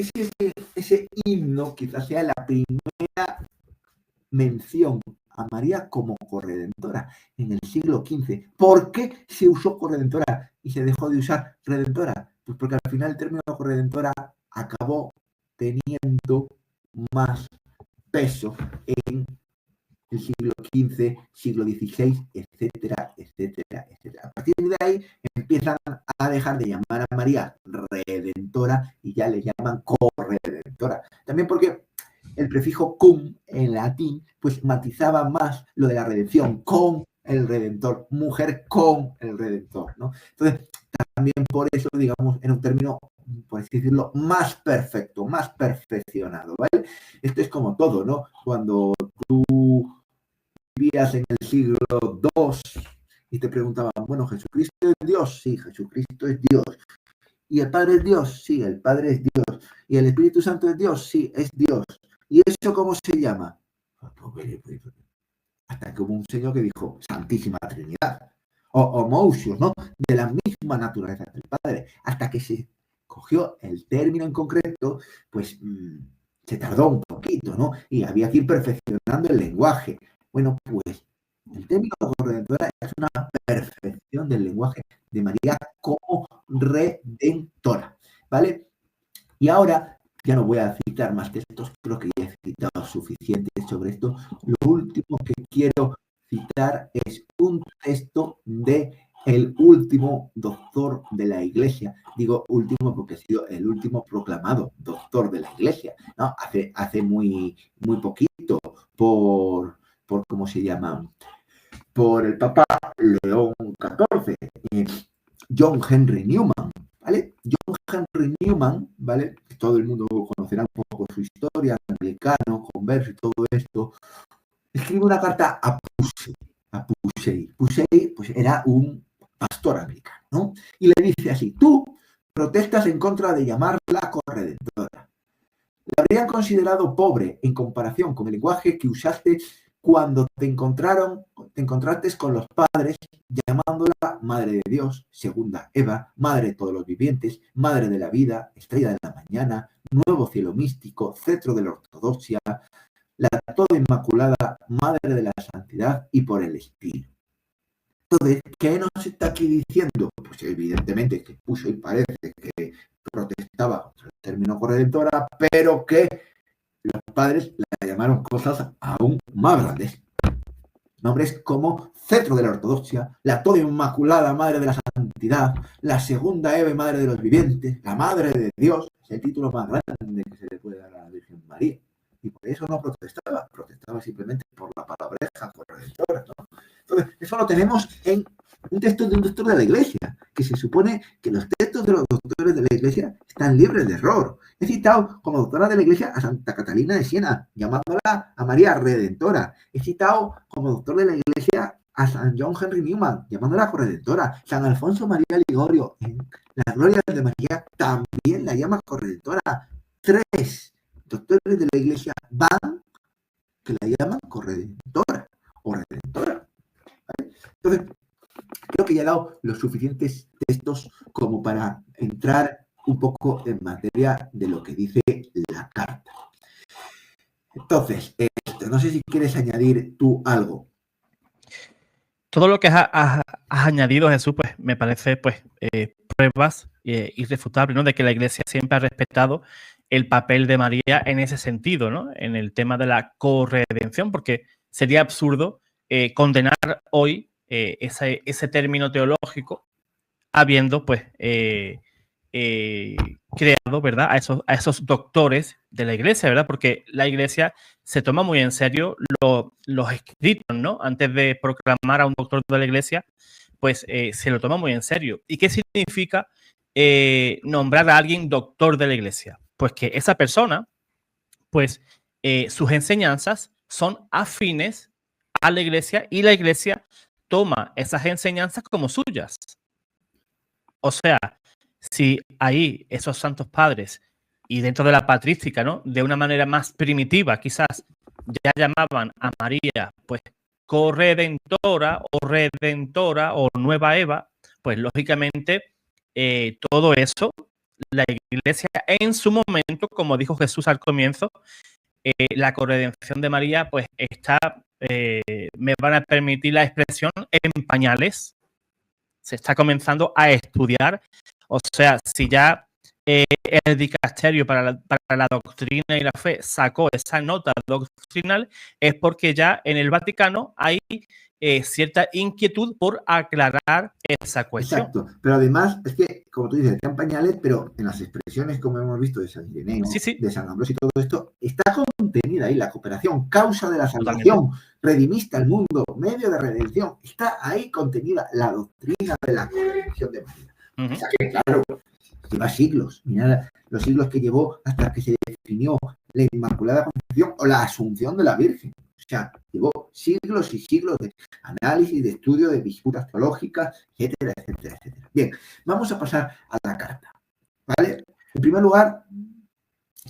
ese himno quizás sea la primera mención a María como corredentora en el siglo XV. ¿Por qué se usó corredentora y se dejó de usar redentora? Pues porque al final el término corredentora acabó teniendo más peso en el siglo XV, siglo XVI, etcétera, etcétera, etcétera. A partir de ahí empiezan a dejar de llamar a María redentora y ya le llaman corredentora. También porque el prefijo cum en latín pues matizaba más lo de la redención, con el redentor, mujer con el redentor, ¿no? Entonces, también por eso, digamos, en un término, por así decirlo, más perfecto, más perfeccionado, ¿vale? Esto es como todo, ¿no? Cuando tú vivías en el siglo II y te preguntaban, bueno, ¿Jesucristo es Dios? Sí, Jesucristo es Dios. ¿Y el Padre es Dios? Sí, el Padre es Dios. ¿Y el Espíritu Santo es Dios? Sí, es Dios. ¿Y eso cómo se llama? Hasta que hubo un señor que dijo Santísima Trinidad o Homoousios, ¿no? De la misma naturaleza del Padre. Hasta que se cogió el término en concreto, pues se tardó un poquito, ¿no? Y había que ir perfeccionando el lenguaje. Bueno, pues el término corredentora es una perfección del lenguaje de María como redentora, ¿vale? Y ahora ya no voy a citar más textos, creo que ya he citado suficiente sobre esto. Lo último que quiero citar es un texto de el último doctor de la Iglesia. Digo último porque ha sido el último proclamado doctor de la Iglesia, ¿no? Hace muy poquito por ¿cómo se llama? Por el Papa León XIV, John Henry Newman, ¿vale? John Henry Newman, ¿vale? Todo el mundo conocerá un poco su historia, anglicano, converso y todo esto. Escribe una carta a Pusey. Pusey, pues era un pastor anglicano, ¿no? Y le dice así: tú protestas en contra de llamarla corredentora. La habrían considerado pobre en comparación con el lenguaje que usaste cuando te encontraste con los padres, llamándola Madre de Dios, segunda Eva, Madre de todos los vivientes, Madre de la vida, Estrella de la mañana, Nuevo cielo místico, Cetro de la ortodoxia, la toda inmaculada, Madre de la santidad y por el estilo. Entonces, ¿qué nos está aquí diciendo? Pues evidentemente que puso y parece que protestaba contra el término corredentora, pero que los padres la llamaron cosas aún más grandes. Nombres como Cetro de la ortodoxia, la toda inmaculada Madre de la santidad, la segunda Eva Madre de los vivientes, la Madre de Dios, es el título más grande que se le puede dar a la Virgen María. Y por eso no protestaba simplemente por la palabreja corredentora, ¿no? Entonces, eso lo tenemos en un texto de un doctor de la Iglesia, que se supone que los textos de los doctores de la Iglesia están libres de error. He citado como doctora de la Iglesia a Santa Catalina de Siena, llamándola a María Redentora. He citado como doctor de la Iglesia a San John Henry Newman, llamándola corredentora. San Alfonso María Ligorio, en las glorias de María, también la llama corredentora. 3 doctores de la Iglesia van que la llaman corredentora o redentora. ¿Vale? Entonces, creo que ya he dado los suficientes textos como para entrar un poco en materia de lo que dice la carta. Entonces, no sé si quieres añadir tú algo. Todo lo que has añadido, Jesús, pues me parece pues pruebas irrefutables, ¿no? De que la Iglesia siempre ha respetado el papel de María en ese sentido, ¿no? En el tema de la corredención, porque sería absurdo condenar hoy ese término teológico habiendo pues creado, ¿verdad? A esos doctores de la Iglesia, ¿verdad? Porque la Iglesia se toma muy en serio los escritos, ¿no? Antes de proclamar a un doctor de la Iglesia, pues se lo toma muy en serio. ¿Y qué significa nombrar a alguien doctor de la Iglesia? Pues que esa persona, pues sus enseñanzas son afines a la Iglesia y la Iglesia toma esas enseñanzas como suyas. O sea, si ahí esos santos padres y dentro de la patrística, ¿no? De una manera más primitiva, quizás ya llamaban a María, pues, corredentora o redentora o nueva Eva, pues lógicamente todo eso, la Iglesia en su momento, como dijo Jesús al comienzo, la corredención de María, pues está, me van a permitir la expresión, en pañales. Se está comenzando a estudiar. O sea, si ya el dicasterio para la doctrina y la fe sacó esa nota doctrinal, es porque ya en el Vaticano hay cierta inquietud por aclarar esa cuestión. Exacto, pero además es que, como tú dices, están pañales, pero en las expresiones, como hemos visto, de San Ireneo, sí. de San Ambrosio y todo esto, está contenida ahí la cooperación, causa de la salvación, redimista al mundo, medio de redención, está ahí contenida la doctrina de la corredención de María. O sea que, claro, lleva siglos, mirad los siglos que llevó hasta que se definió la Inmaculada Concepción o la Asunción de la Virgen. O sea, llevó siglos y siglos de análisis, de estudio, de disputas teológicas, etcétera, etcétera, etcétera. Bien, vamos a pasar a la carta, ¿vale? En primer lugar,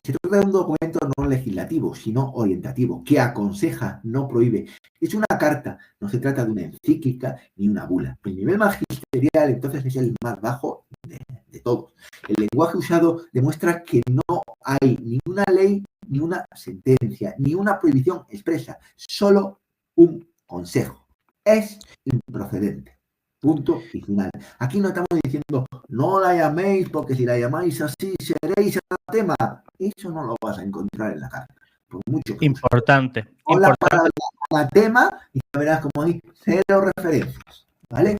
se trata de un documento no legislativo, sino orientativo, que aconseja, no prohíbe. Es una carta, no se trata de una encíclica ni una bula. El nivel magisterial, entonces, es el más bajo de todos. El lenguaje usado demuestra que no hay ni una ley, ni una sentencia, ni una prohibición expresa, solo un consejo. Es improcedente. Punto y final. Aquí no estamos diciendo, no la llaméis porque si la llamáis así seréis anatema. Eso no lo vas a encontrar en la carta. Por mucho que importante. o la palabra anatema y ya verás como hay 0 referencias. ¿Vale?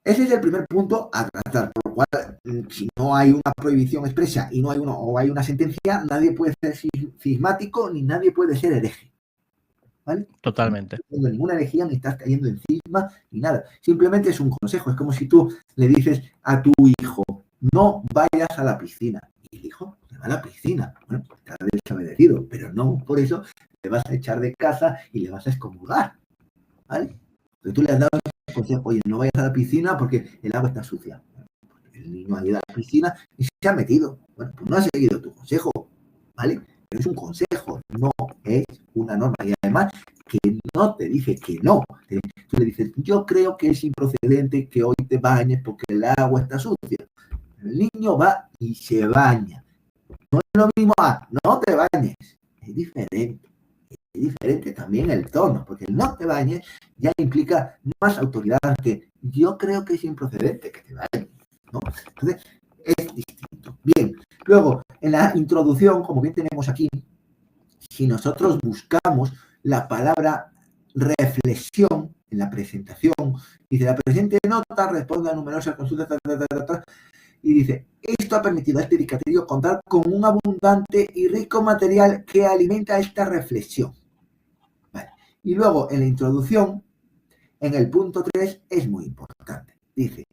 Ese es el primer punto a tratar, por lo cual, si no hay una prohibición expresa y no hay o hay una sentencia, nadie puede ser cismático ni nadie puede ser hereje. ¿Vale? Totalmente. No estás haciendo ninguna herejía, ni estás cayendo en cisma, ni nada. Simplemente es un consejo. Es como si tú le dices a tu hijo, no vayas a la piscina. Y el hijo se va a la piscina. Bueno, pues está desobedecido, pero no por eso le vas a echar de casa y le vas a excomulgar. ¿Vale? Porque tú le has dado el consejo, oye, no vayas a la piscina porque el agua está sucia. Bueno, el niño ha ido a la piscina y se ha metido. Bueno, pues no ha seguido tu consejo. ¿vale? Pero es un consejo, no es una norma. Y además, que no te dice que no. Tú le dices, yo creo que es improcedente que hoy te bañes porque el agua está sucia. El niño va y se baña. No es lo mismo a no te bañes. Es diferente. Es diferente también el tono, porque el no te bañes ya implica más autoridad que yo creo que es improcedente que te bañes, ¿no? Entonces, es distinto. Bien, luego, en la introducción, como bien tenemos aquí, si nosotros buscamos la palabra reflexión en la presentación, dice, la presente nota responde a numerosas consultas, y dice, esto ha permitido a este dicasterio contar con un abundante y rico material que alimenta esta reflexión. Vale. Y luego, en la introducción, en el punto 3, es muy importante. Dice,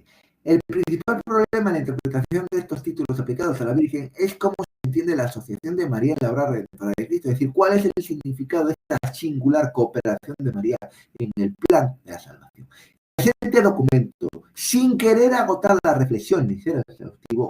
el principal problema en la interpretación de estos títulos aplicados a la Virgen es cómo se entiende la asociación de María en la obra redentora de Cristo, es decir, cuál es el significado de esta singular cooperación de María en el plan de la salvación. Este documento, sin querer agotar la reflexión ni ser exhaustivo,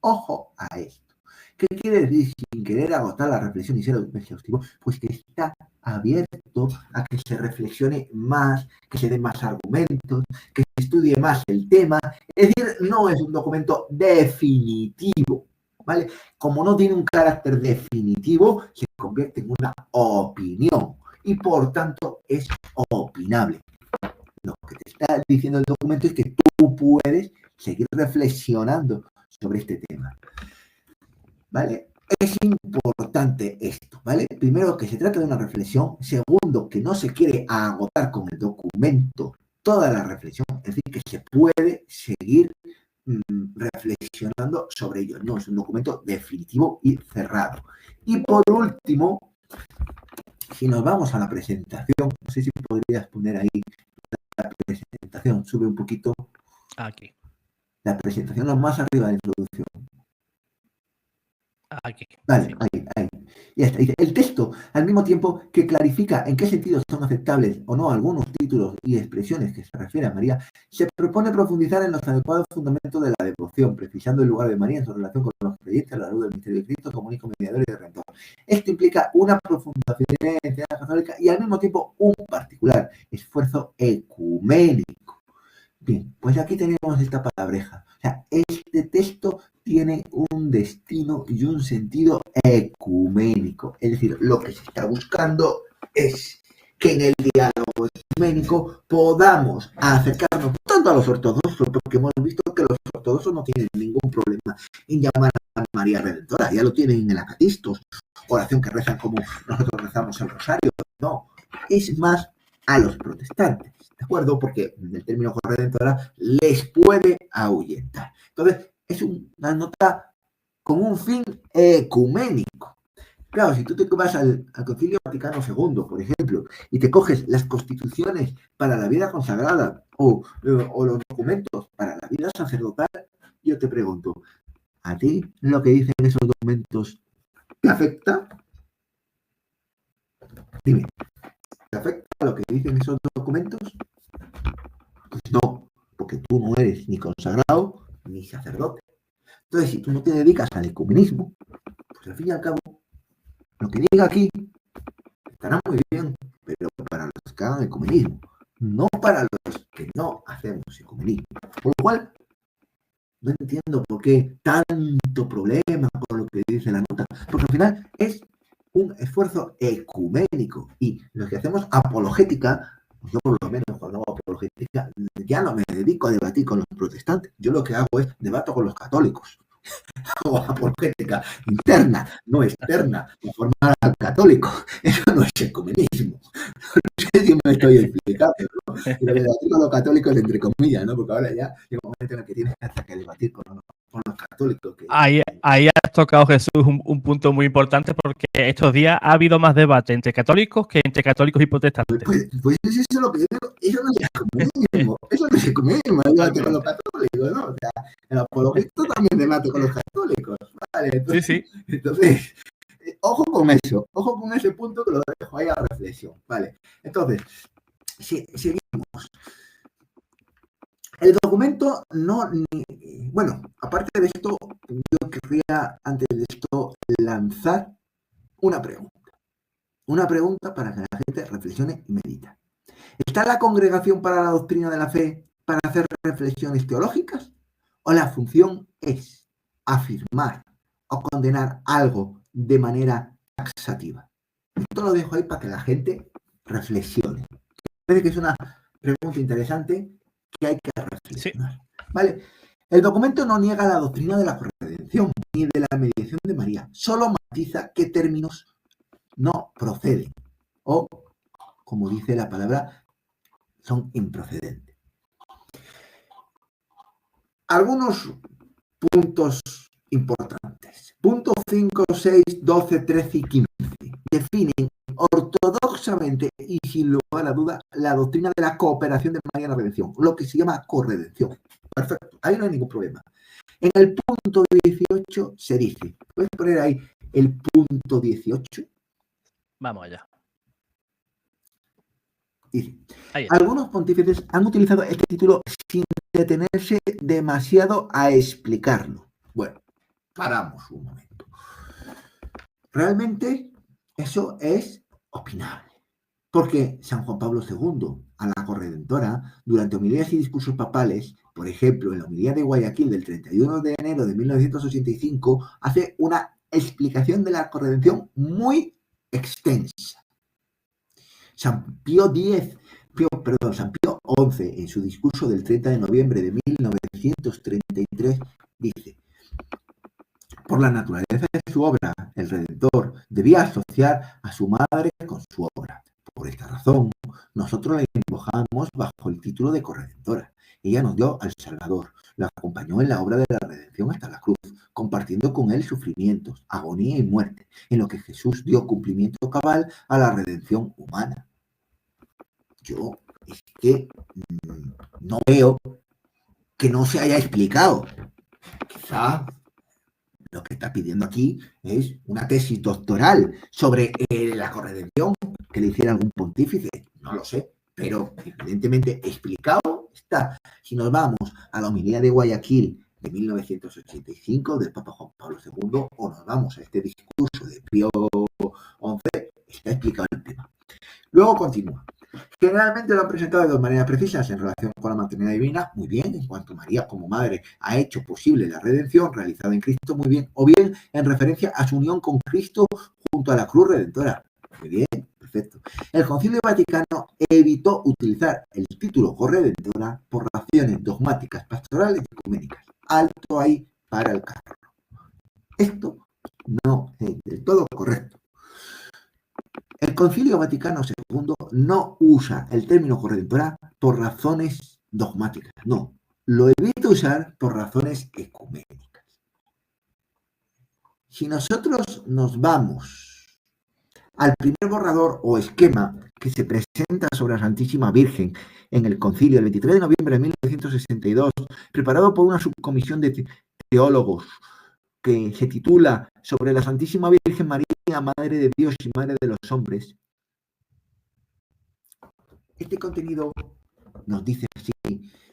ojo a esto. ¿Qué quiere decir sin querer agotar la reflexión y ser exhaustivo? Pues que está abierto a que se reflexione más, que se den más argumentos, que se estudie más el tema. Es decir, no es un documento definitivo, ¿vale? Como no tiene un carácter definitivo, se convierte en una opinión y por tanto es opinable. Lo que te está diciendo el documento es que tú puedes seguir reflexionando sobre este tema, ¿vale? Es importante esto, ¿vale? Primero, que se trata de una reflexión. Segundo, que no se quiere agotar con el documento toda la reflexión. Es decir, que se puede seguir reflexionando sobre ello. No es un documento definitivo y cerrado. Y por último, si nos vamos a la presentación, no sé si podrías poner ahí la presentación, sube un poquito. Aquí. La presentación lo más arriba de la introducción. Aquí. Vale, ahí. Ya está. El texto, al mismo tiempo que clarifica en qué sentido son aceptables o no algunos títulos y expresiones que se refieren a María, se propone profundizar en los adecuados fundamentos de la devoción, precisando el lugar de María en su relación con los creyentes a la luz del misterio de Cristo como único mediador y redentor. Esto implica una profundización en la enseñanza católica y al mismo tiempo un particular esfuerzo ecuménico. Bien, pues aquí tenemos esta palabreja. O sea, este texto tiene un destino y un sentido ecuménico. Es decir, lo que se está buscando es que en el diálogo ecuménico podamos acercarnos tanto a los ortodoxos, porque hemos visto que los ortodoxos no tienen ningún problema en llamar a María Redentora, ya lo tienen en el Acatistos, oración que rezan como nosotros rezamos el rosario. No, es más a los protestantes, ¿de acuerdo? Porque el término redentora les puede ahuyentar. Entonces, es una nota con un fin ecuménico. Claro, si tú te vas al Concilio Vaticano II, por ejemplo, y te coges las constituciones para la vida consagrada o los documentos para la vida sacerdotal, yo te pregunto, ¿a ti lo que dicen esos documentos te afecta? Dime, ¿te afecta lo que dicen esos documentos? Pues no, porque tú no eres ni consagrado ni sacerdote. Entonces, si tú no te dedicas al ecumenismo, pues al fin y al cabo, lo que diga aquí estará muy bien, pero para los que hagan ecumenismo, no para los que no hacemos ecumenismo. Por lo cual, no entiendo por qué tanto problema con lo que dice la nota, porque al final es un esfuerzo ecuménico y los que hacemos apologética, yo por lo menos cuando hago apologética ya no me dedico a debatir con los protestantes, yo lo que hago es debato con los católicos. O apologética interna, no externa, de formar al católico. Eso no es ecumenismo. No sé si me estoy explicando, ¿no? Pero debatir con los católicos entre comillas, ¿no? Porque ahora ya llega un momento en el que tienes hasta que debatir con los católicos. Que... Ahí has tocado, Jesús, un punto muy importante, porque estos días ha habido más debate entre católicos que entre católicos y protestantes. Pues eso es lo que yo digo, eso no es ecumenismo, eso no es ecumenismo, el debate con los católicos, ¿no? O sea, el apologista también debate con los católicos, ¿vale? Entonces, Sí. Entonces, ojo con eso, ojo con ese punto que lo dejo ahí a reflexión, ¿vale? Entonces, seguimos. El documento no... Bueno, aparte de esto, yo querría, antes de esto, lanzar una pregunta para que la gente reflexione y medita. ¿Está la congregación para la doctrina de la fe para hacer reflexiones teológicas? ¿O la función es afirmar o condenar algo de manera taxativa? Esto lo dejo ahí para que la gente reflexione. Parece que es una pregunta interesante que hay que reflexionar. Sí. ¿Vale? El documento no niega la doctrina de la redención ni de la mediación de María, solo matiza qué términos no proceden o, como dice la palabra, son improcedentes. Algunos puntos importantes. Puntos 5, 6, 12, 13 y 15 definen ortodoxamente y sin lugar a duda la doctrina de la cooperación de María en la redención, lo que se llama corredención. Perfecto, ahí no hay ningún problema. En el punto 18 se dice, ¿puedes poner ahí el punto 18? Vamos allá. Dice, algunos pontífices han utilizado este título sin detenerse demasiado a explicarlo. Bueno, paramos un momento. Realmente eso es opinable, porque San Juan Pablo II, a la corredentora, durante homilías y discursos papales, por ejemplo, en la homilía de Guayaquil del 31 de enero de 1985, hace una explicación de la corredención muy extensa. San Pío XI, en su discurso del 30 de noviembre de 1933, dice: por la naturaleza de su obra, el Redentor debía asociar a su madre con su obra. Por esta razón, nosotros la invocamos bajo el título de corredentora. Ella nos dio al Salvador, la acompañó en la obra de la redención hasta la cruz, compartiendo con él sufrimientos, agonía y muerte, en lo que Jesús dio cumplimiento cabal a la redención humana. Yo es que no veo que no se haya explicado. Quizá lo que está pidiendo aquí es una tesis doctoral sobre la corredención que le hiciera algún pontífice. No lo sé, pero evidentemente explicado está. Si nos vamos a la homilía de Guayaquil de 1985 del Papa Juan Pablo II o nos vamos a este discurso de Pío XI, está explicado el tema. Luego continúa. Generalmente lo han presentado de dos maneras precisas en relación con la maternidad divina, muy bien, en cuanto María como madre ha hecho posible la redención realizada en Cristo, muy bien, o bien en referencia a su unión con Cristo junto a la cruz redentora. Muy bien, perfecto. El Concilio Vaticano evitó utilizar el título corredentora por razones dogmáticas, pastorales y ecuménicas. Alto ahí para el carro. Esto no es del todo correcto. El Concilio Vaticano II no usa el término corredentora por razones dogmáticas, no, lo evita usar por razones ecuménicas. Si nosotros nos vamos al primer borrador o esquema que se presenta sobre la Santísima Virgen en el Concilio el 23 de noviembre de 1962, preparado por una subcomisión de teólogos que se titula Sobre la Santísima Virgen María, Madre de Dios y Madre de los hombres. Este contenido nos dice así: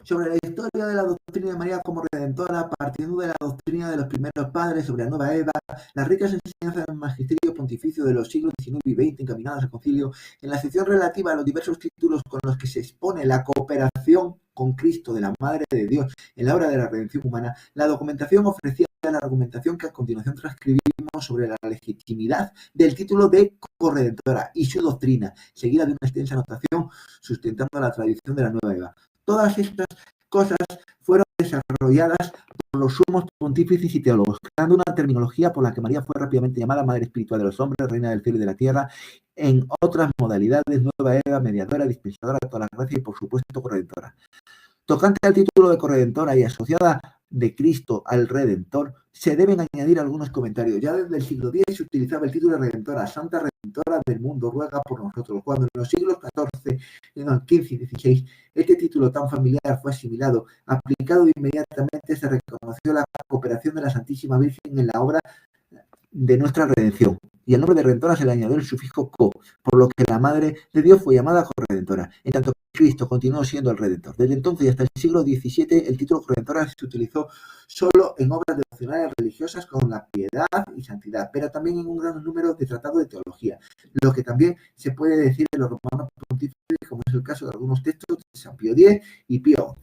sobre la historia de la doctrina de María como redentora, partiendo de la doctrina de los primeros padres sobre la nueva Eva, las ricas enseñanzas del magisterio pontificio de los siglos XIX y XX encaminadas al concilio, en la sección relativa a los diversos títulos con los que se expone la cooperación con Cristo de la Madre de Dios en la obra de la redención humana, la documentación ofrecida la argumentación que a continuación transcribimos sobre la legitimidad del título de corredentora y su doctrina, seguida de una extensa anotación sustentando la tradición de la nueva Eva. Todas estas cosas fueron desarrolladas por los sumos pontífices y teólogos, creando una terminología por la que María fue rápidamente llamada Madre Espiritual de los hombres, Reina del cielo y de la tierra, en otras modalidades, nueva Eva, mediadora, dispensadora de toda la gracia y por supuesto corredentora. Tocante al título de corredentora y asociada de Cristo al Redentor, se deben añadir algunos comentarios. Ya desde el siglo X se utilizaba el título de Redentora, Santa Redentora del mundo, ruega por nosotros. Cuando en los siglos XIV, XV y XVI, este título tan familiar fue asimilado, aplicado inmediatamente, se reconoció la cooperación de la Santísima Virgen en la obra de nuestra redención. y al nombre de redentora se le añadió el sufijo co, por lo que la Madre de Dios fue llamada corredentora, en tanto que Cristo continuó siendo el Redentor. Desde entonces y hasta el siglo XVII, el título corredentora se utilizó solo en obras devocionales religiosas con la piedad y santidad, pero también en un gran número de tratados de teología, lo que también se puede decir de los romanos pontífices, como es el caso de algunos textos de San Pío X y Pío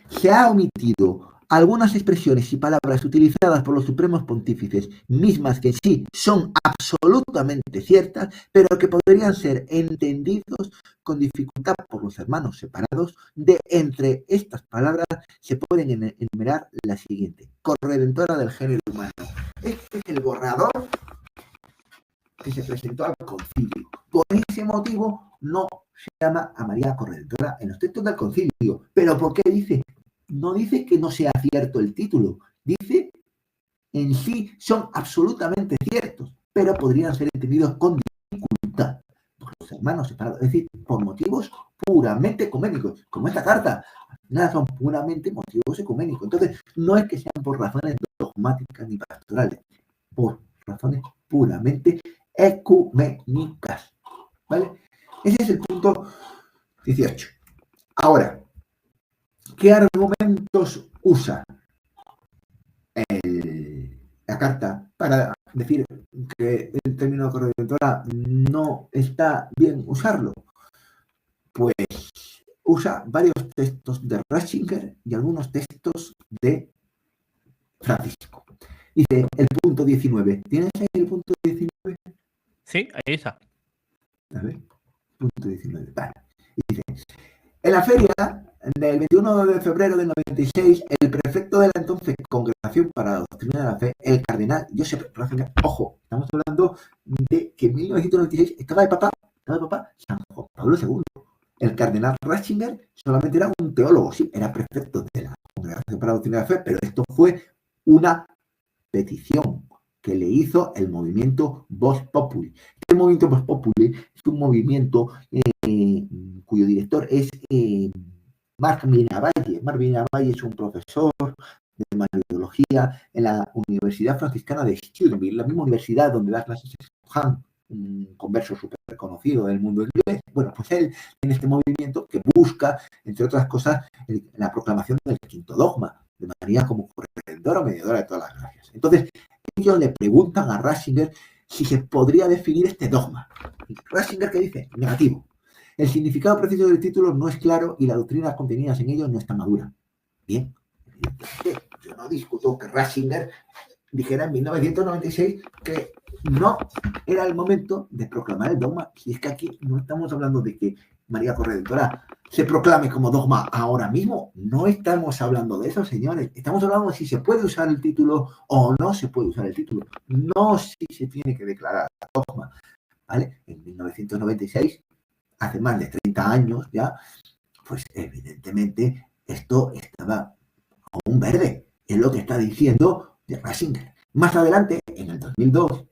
XI. Se ha omitido algunas expresiones y palabras utilizadas por los supremos pontífices, mismas que en sí son absolutamente ciertas, pero que podrían ser entendidos con dificultad por los hermanos separados. De entre estas palabras se pueden enumerar la siguiente: corredentora del género humano. Este es el borrador que se presentó al concilio. Por ese motivo no se llama a María corredentora en los textos del concilio. ¿Pero por qué dice? No dice que no sea cierto el título, dice en sí son absolutamente ciertos, pero podrían ser entendidos con dificultad por los hermanos separados, es decir, por motivos puramente ecuménicos, como esta carta. Nada, son puramente motivos ecuménicos. Entonces, no es que sean por razones dogmáticas ni pastorales, por razones puramente ecuménicas. ¿Vale? Ese es el punto 18. Ahora, ¿qué argumentos usa la carta para decir que el término corredentora no está bien usarlo? Pues usa varios textos de Ratzinger y algunos textos de Francisco. Dice el punto 19. ¿Tienes ahí el punto 19? Sí, ahí está. A ver, punto 19. Vale. Dice: en la feria del 21 de febrero del 96, el prefecto de la entonces Congregación para la Doctrina de la Fe, el cardenal Joseph Ratzinger, ojo, estamos hablando de que en 1996 estaba de papá San Juan Pablo II. El cardenal Ratzinger solamente era un teólogo, sí, era prefecto de la Congregación para la Doctrina de la Fe, pero esto fue una petición que le hizo el movimiento Vox Populi. El movimiento Vox Populi es un movimiento cuyo director es Marc Miravalle. Marc Miravalle es un profesor de mariología en la Universidad Franciscana de Steubenville, la misma universidad donde da clases Han, un converso súper conocido del mundo inglés. Bueno, pues él tiene este movimiento que busca, entre otras cosas, la proclamación del quinto dogma, de María como corredentora o mediadora de todas las gracias. Entonces, ellos le preguntan a Ratzinger si se podría definir este dogma. Y Ratzinger, ¿qué dice? Negativo. El significado preciso del título no es claro y la doctrina contenida en ello no está madura. Bien, yo no discuto que Ratzinger dijera en 1996 que no era el momento de proclamar el dogma. Si es que aquí no estamos hablando de que María Corredentora se proclame como dogma ahora mismo. No estamos hablando de eso, señores. Estamos hablando de si se puede usar el título o no se puede usar el título. No si se tiene que declarar dogma. ¿Vale? En 1996, hace más de 30 años ya, pues evidentemente esto estaba como un verde. Es lo que está diciendo de Ratzinger. Más adelante, en el 2002,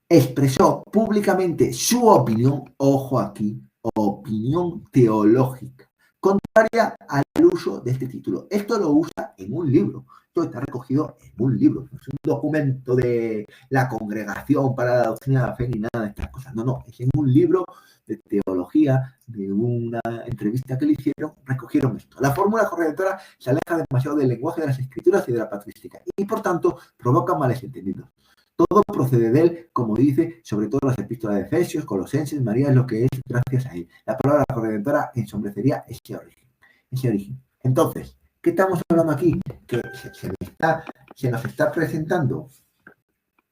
expresó públicamente su opinión, ojo aquí, opinión teológica, contraria al uso de este título. Esto lo usa en un libro, esto está recogido en un libro, no es un documento de la Congregación para la Doctrina de la Fe ni nada de estas cosas, no, es en un libro de teología, de una entrevista que le hicieron, recogieron esto. La fórmula corredentora se aleja demasiado del lenguaje de las escrituras y de la patrística y por tanto provoca males entendidos. Todo procede de él, como dice, sobre todo las epístolas de Efesios, Colosenses. María es lo que es gracias a él. La palabra corredentora ensombrecería ese origen. Entonces, ¿qué estamos hablando aquí? Que se nos está presentando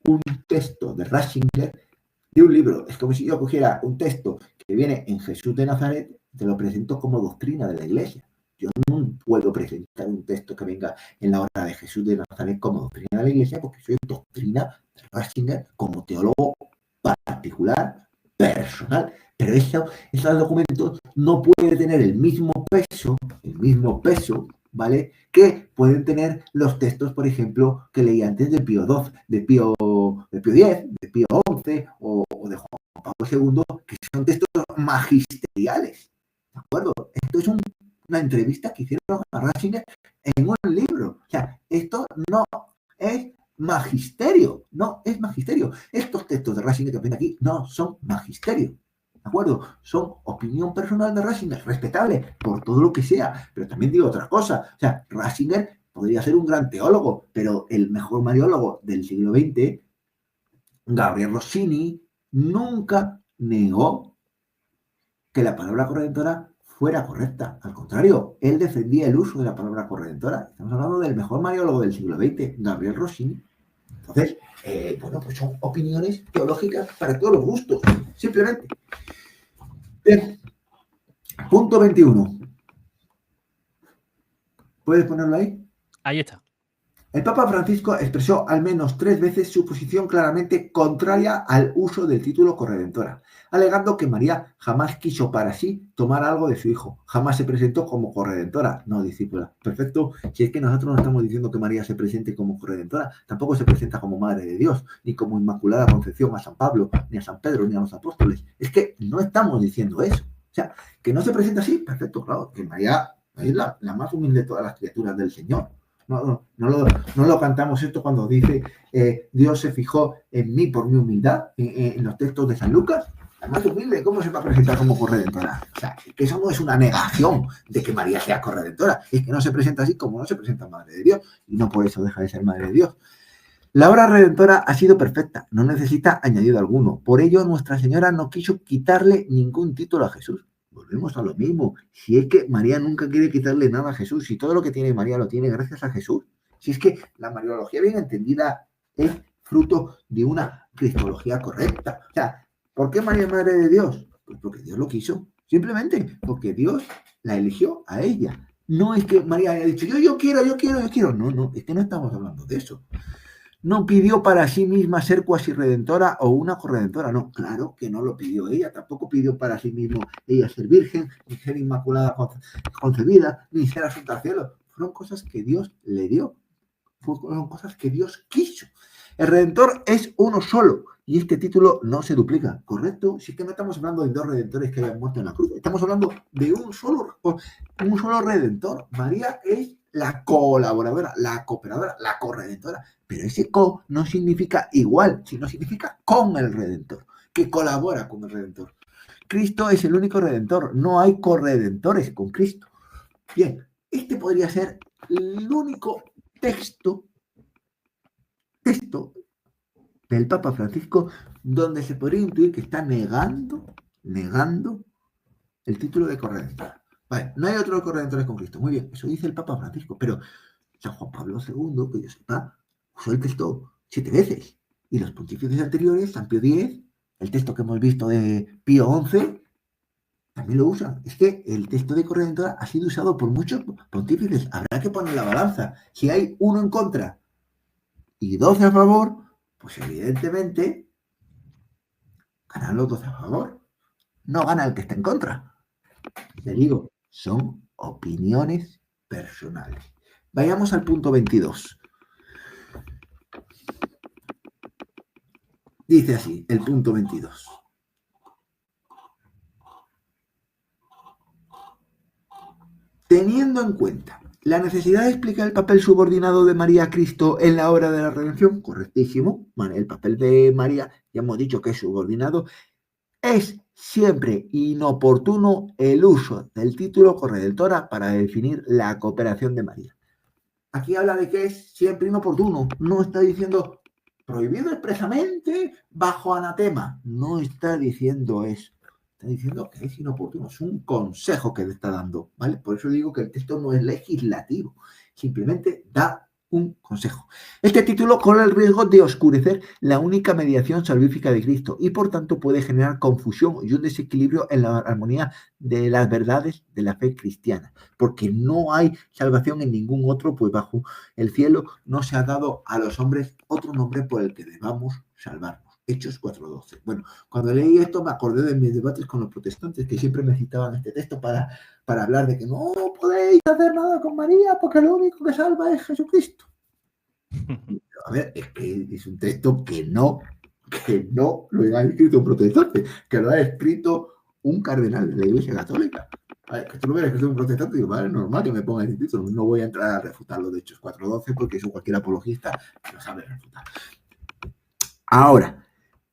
un texto de Ratzinger de un libro. Es como si yo cogiera un texto que viene en Jesús de Nazaret y te lo presento como doctrina de la Iglesia. Yo no puedo presentar un texto que venga en la obra de Jesús de Nazaret como doctrina de la Iglesia porque soy doctrina de Ratzinger como teólogo particular, personal. Pero esos documentos no pueden tener el mismo peso, ¿vale? Que pueden tener los textos, por ejemplo, que leí antes de Pío XII, de Pío X, de Pío XI o de Juan Pablo II, que son textos magisteriales. ¿De acuerdo? Esto es un una entrevista que hicieron a Ratzinger en un libro. O sea, esto no es magisterio, no es magisterio. Estos textos de Ratzinger que ven aquí no son magisterio, ¿de acuerdo? Son opinión personal de Ratzinger, respetable por todo lo que sea, pero también digo otra cosa. O sea, Ratzinger podría ser un gran teólogo, pero el mejor mariólogo del siglo XX, Gabriel Rossini, nunca negó que la palabra corredentora fuera correcta. Al contrario, él defendía el uso de la palabra corredentora. Estamos hablando del mejor mariólogo del siglo XX, Gabriel Rossini. Entonces, bueno, pues son opiniones teológicas para todos los gustos, simplemente. Bien. Punto 21. ¿Puedes ponerlo ahí? Ahí está. El Papa Francisco expresó al menos 3 veces su posición claramente contraria al uso del título corredentora, alegando que María jamás quiso para sí tomar algo de su hijo, jamás se presentó como corredentora, no discípula. Perfecto, si es que nosotros no estamos diciendo que María se presente como corredentora, tampoco se presenta como Madre de Dios, ni como Inmaculada Concepción a San Pablo, ni a San Pedro, ni a los apóstoles. Es que no estamos diciendo eso. O sea, que no se presenta así, perfecto, claro, que María es la más humilde de todas las criaturas del Señor. No lo cantamos esto cuando dice Dios se fijó en mí por mi humildad en los textos de San Lucas. La más humilde, ¿cómo se va a presentar como corredentora? O sea, que eso no es una negación de que María sea corredentora, es que no se presenta así como no se presenta Madre de Dios y no por eso deja de ser Madre de Dios. La obra redentora ha sido perfecta, no necesita añadido alguno. Por ello, Nuestra Señora no quiso quitarle ningún título a Jesús. Volvemos a lo mismo. Si es que María nunca quiere quitarle nada a Jesús, si todo lo que tiene María lo tiene gracias a Jesús, si es que la mariología bien entendida es fruto de una cristología correcta. O sea, ¿por qué María es Madre de Dios? Pues porque Dios lo quiso. Simplemente porque Dios la eligió a ella. No es que María haya dicho, yo quiero. No, es que no estamos hablando de eso. No pidió para sí misma ser cuasi redentora o una corredentora, no, claro que no lo pidió ella, tampoco pidió para sí mismo ella ser virgen, ni ser inmaculada concebida, ni ser asunta al cielo. Fueron cosas que Dios le dio, fueron cosas que Dios quiso. El Redentor es uno solo y este título no se duplica, ¿correcto? Si es que no estamos hablando de 2 redentores que hayan muerto en la cruz, estamos hablando de un solo Redentor. María es la colaboradora, la cooperadora, la corredentora. Pero ese co no significa igual, sino significa con el Redentor, que colabora con el Redentor. Cristo es el único Redentor, no hay corredentores con Cristo. Bien, este podría ser el único texto del Papa Francisco donde se podría intuir que está negando el título de corredentor. Vale, no hay otros corredentores con Cristo. Muy bien, eso dice el Papa Francisco, pero San Juan Pablo II, que yo sepa, usó el texto 7 veces. Y los pontífices anteriores, San Pío X, el texto que hemos visto de Pío XI, también lo usan. Es que el texto de corredentora ha sido usado por muchos pontífices. Habrá que poner la balanza. Si hay 1 en contra y 12 a favor, pues evidentemente ganan los 12 a favor. No gana el que está en contra. Le digo, son opiniones personales. Vayamos al punto 22. Dice así, el punto 22. Teniendo en cuenta la necesidad de explicar el papel subordinado de María a Cristo en la obra de la redención, correctísimo, el papel de María, ya hemos dicho que es subordinado, es siempre inoportuno el uso del título corredentora para definir la cooperación de María. Aquí habla de que es siempre inoportuno, no está diciendo prohibido expresamente bajo anatema, no está diciendo eso. Está diciendo que es inoportuno, es un consejo que le está dando, ¿vale? Por eso digo que el texto no es legislativo, simplemente da un consejo. Este título corre el riesgo de oscurecer la única mediación salvífica de Cristo y por tanto puede generar confusión y un desequilibrio en la armonía de las verdades de la fe cristiana, porque no hay salvación en ningún otro, pues bajo el cielo no se ha dado a los hombres otro nombre por el que debamos salvarnos. Hechos 4:12. Bueno, cuando leí esto me acordé de mis debates con los protestantes que siempre me citaban este texto para hablar de que no podéis hacer nada con María porque lo único que salva es Jesucristo. Pero, a ver, es que es un texto que no lo ha escrito un protestante, que lo ha escrito un cardenal de la Iglesia Católica. Que tú lo veas que soy un protestante, digo, vale, normal que me ponga ese título. No voy a entrar a refutarlo de Hechos 4:12 porque eso cualquier apologista lo sabe refutar. Ahora,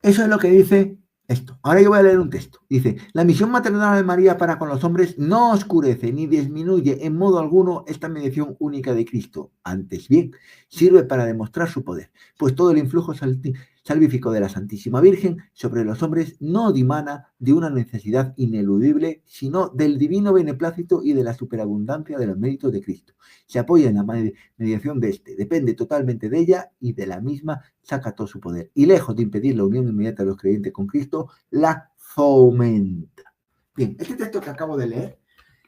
eso es lo que dice esto. Ahora yo voy a leer un texto. Dice, la misión maternal de María para con los hombres no oscurece ni disminuye en modo alguno esta mediación única de Cristo. Antes bien, sirve para demostrar su poder, pues todo el influjo salvífico de la Santísima Virgen sobre los hombres no dimana de una necesidad ineludible, sino del divino beneplácito y de la superabundancia de los méritos de Cristo. Se apoya en la mediación de este, depende totalmente de ella y de la misma saca todo su poder. Y lejos de impedir la unión inmediata de los creyentes con Cristo, la fomenta. Bien, este texto que acabo de leer,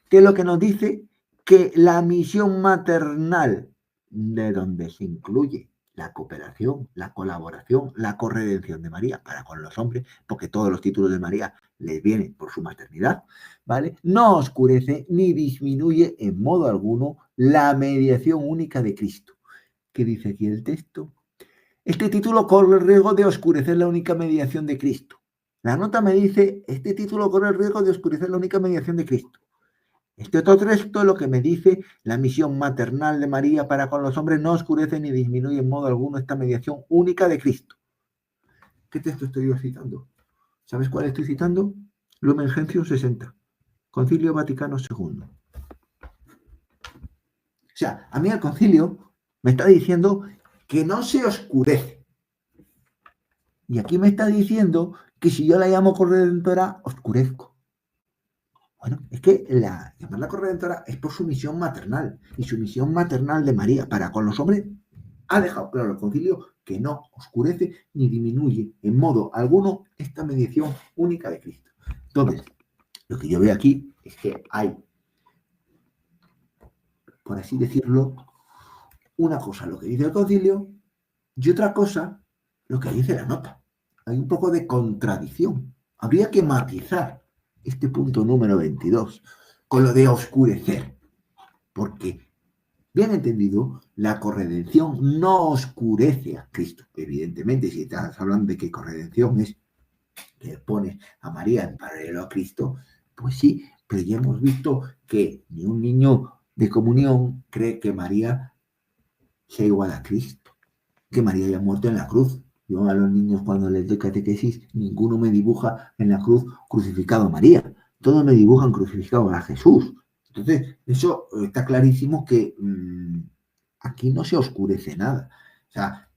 ¿qué es lo que nos dice? Que la misión maternal, de donde se incluye la cooperación, la colaboración, la corredención de María para con los hombres, porque todos los títulos de María les vienen por su maternidad, ¿vale? No oscurece ni disminuye en modo alguno la mediación única de Cristo. ¿Qué dice aquí el texto? Este título corre el riesgo de oscurecer la única mediación de Cristo. La nota me dice, este título corre el riesgo de oscurecer la única mediación de Cristo. Este otro texto lo que me dice, la misión maternal de María para con los hombres no oscurece ni disminuye en modo alguno esta mediación única de Cristo. ¿Qué texto estoy yo citando? ¿Sabes cuál estoy citando? Lumen Gentium 60, Concilio Vaticano II. O sea, a mí el concilio me está diciendo que no se oscurece. Y aquí me está diciendo que si yo la llamo corredentora, oscurezco. Bueno, es que llamarla corredentora es por su misión maternal. Y su misión maternal de María para con los hombres ha dejado claro el concilio que no oscurece ni disminuye en modo alguno esta mediación única de Cristo. Entonces, lo que yo veo aquí es que hay, por así decirlo, una cosa lo que dice el concilio y otra cosa lo que dice la nota. Hay un poco de contradicción. Habría que matizar este punto número 22 con lo de oscurecer, porque, bien entendido, la corredención no oscurece a Cristo. Evidentemente, si estás hablando de que corredención es que pones a María en paralelo a Cristo, pues sí, pero ya hemos visto que ni un niño de comunión cree que María sea igual a Cristo, que María haya muerto en la cruz. Yo a los niños cuando les doy catequesis, ninguno me dibuja en la cruz crucificado a María. Todos me dibujan crucificado a Jesús. Entonces, eso está clarísimo que aquí no se oscurece nada. O sea,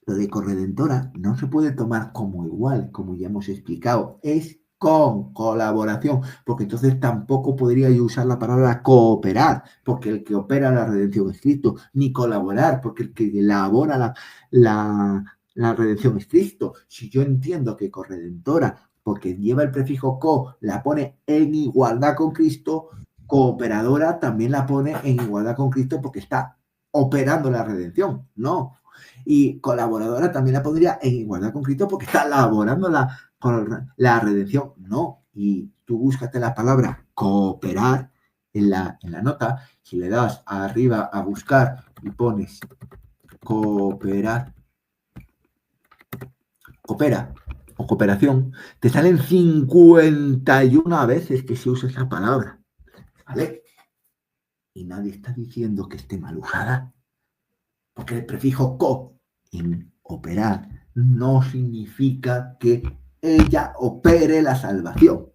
lo de corredentora no se puede tomar como igual, como ya hemos explicado. Es con colaboración, porque entonces tampoco podría yo usar la palabra cooperar, porque el que opera la redención es Cristo, ni colaborar, porque el que elabora la redención es Cristo. Si yo entiendo que corredentora, porque lleva el prefijo co, la pone en igualdad con Cristo, cooperadora también la pone en igualdad con Cristo porque está operando la redención. No. Y colaboradora también la pondría en igualdad con Cristo porque está elaborando la redención. No. Y tú búscate la palabra cooperar en la nota. Si le das arriba a buscar y pones cooperar, coopera o cooperación, te salen 51 veces que se usa esa palabra. ¿Vale? Y nadie está diciendo que esté mal usada. Porque el prefijo co en operar no significa que ella opere la salvación,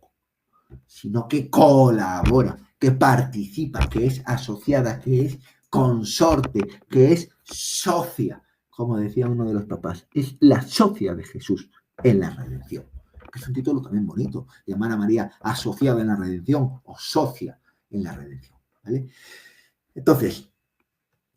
sino que colabora, que participa, que es asociada, que es consorte, que es socia, como decía uno de los papás, es la socia de Jesús en la redención. Que es un título también bonito, llamar a María asociada en la redención o socia en la redención. ¿Vale? Entonces,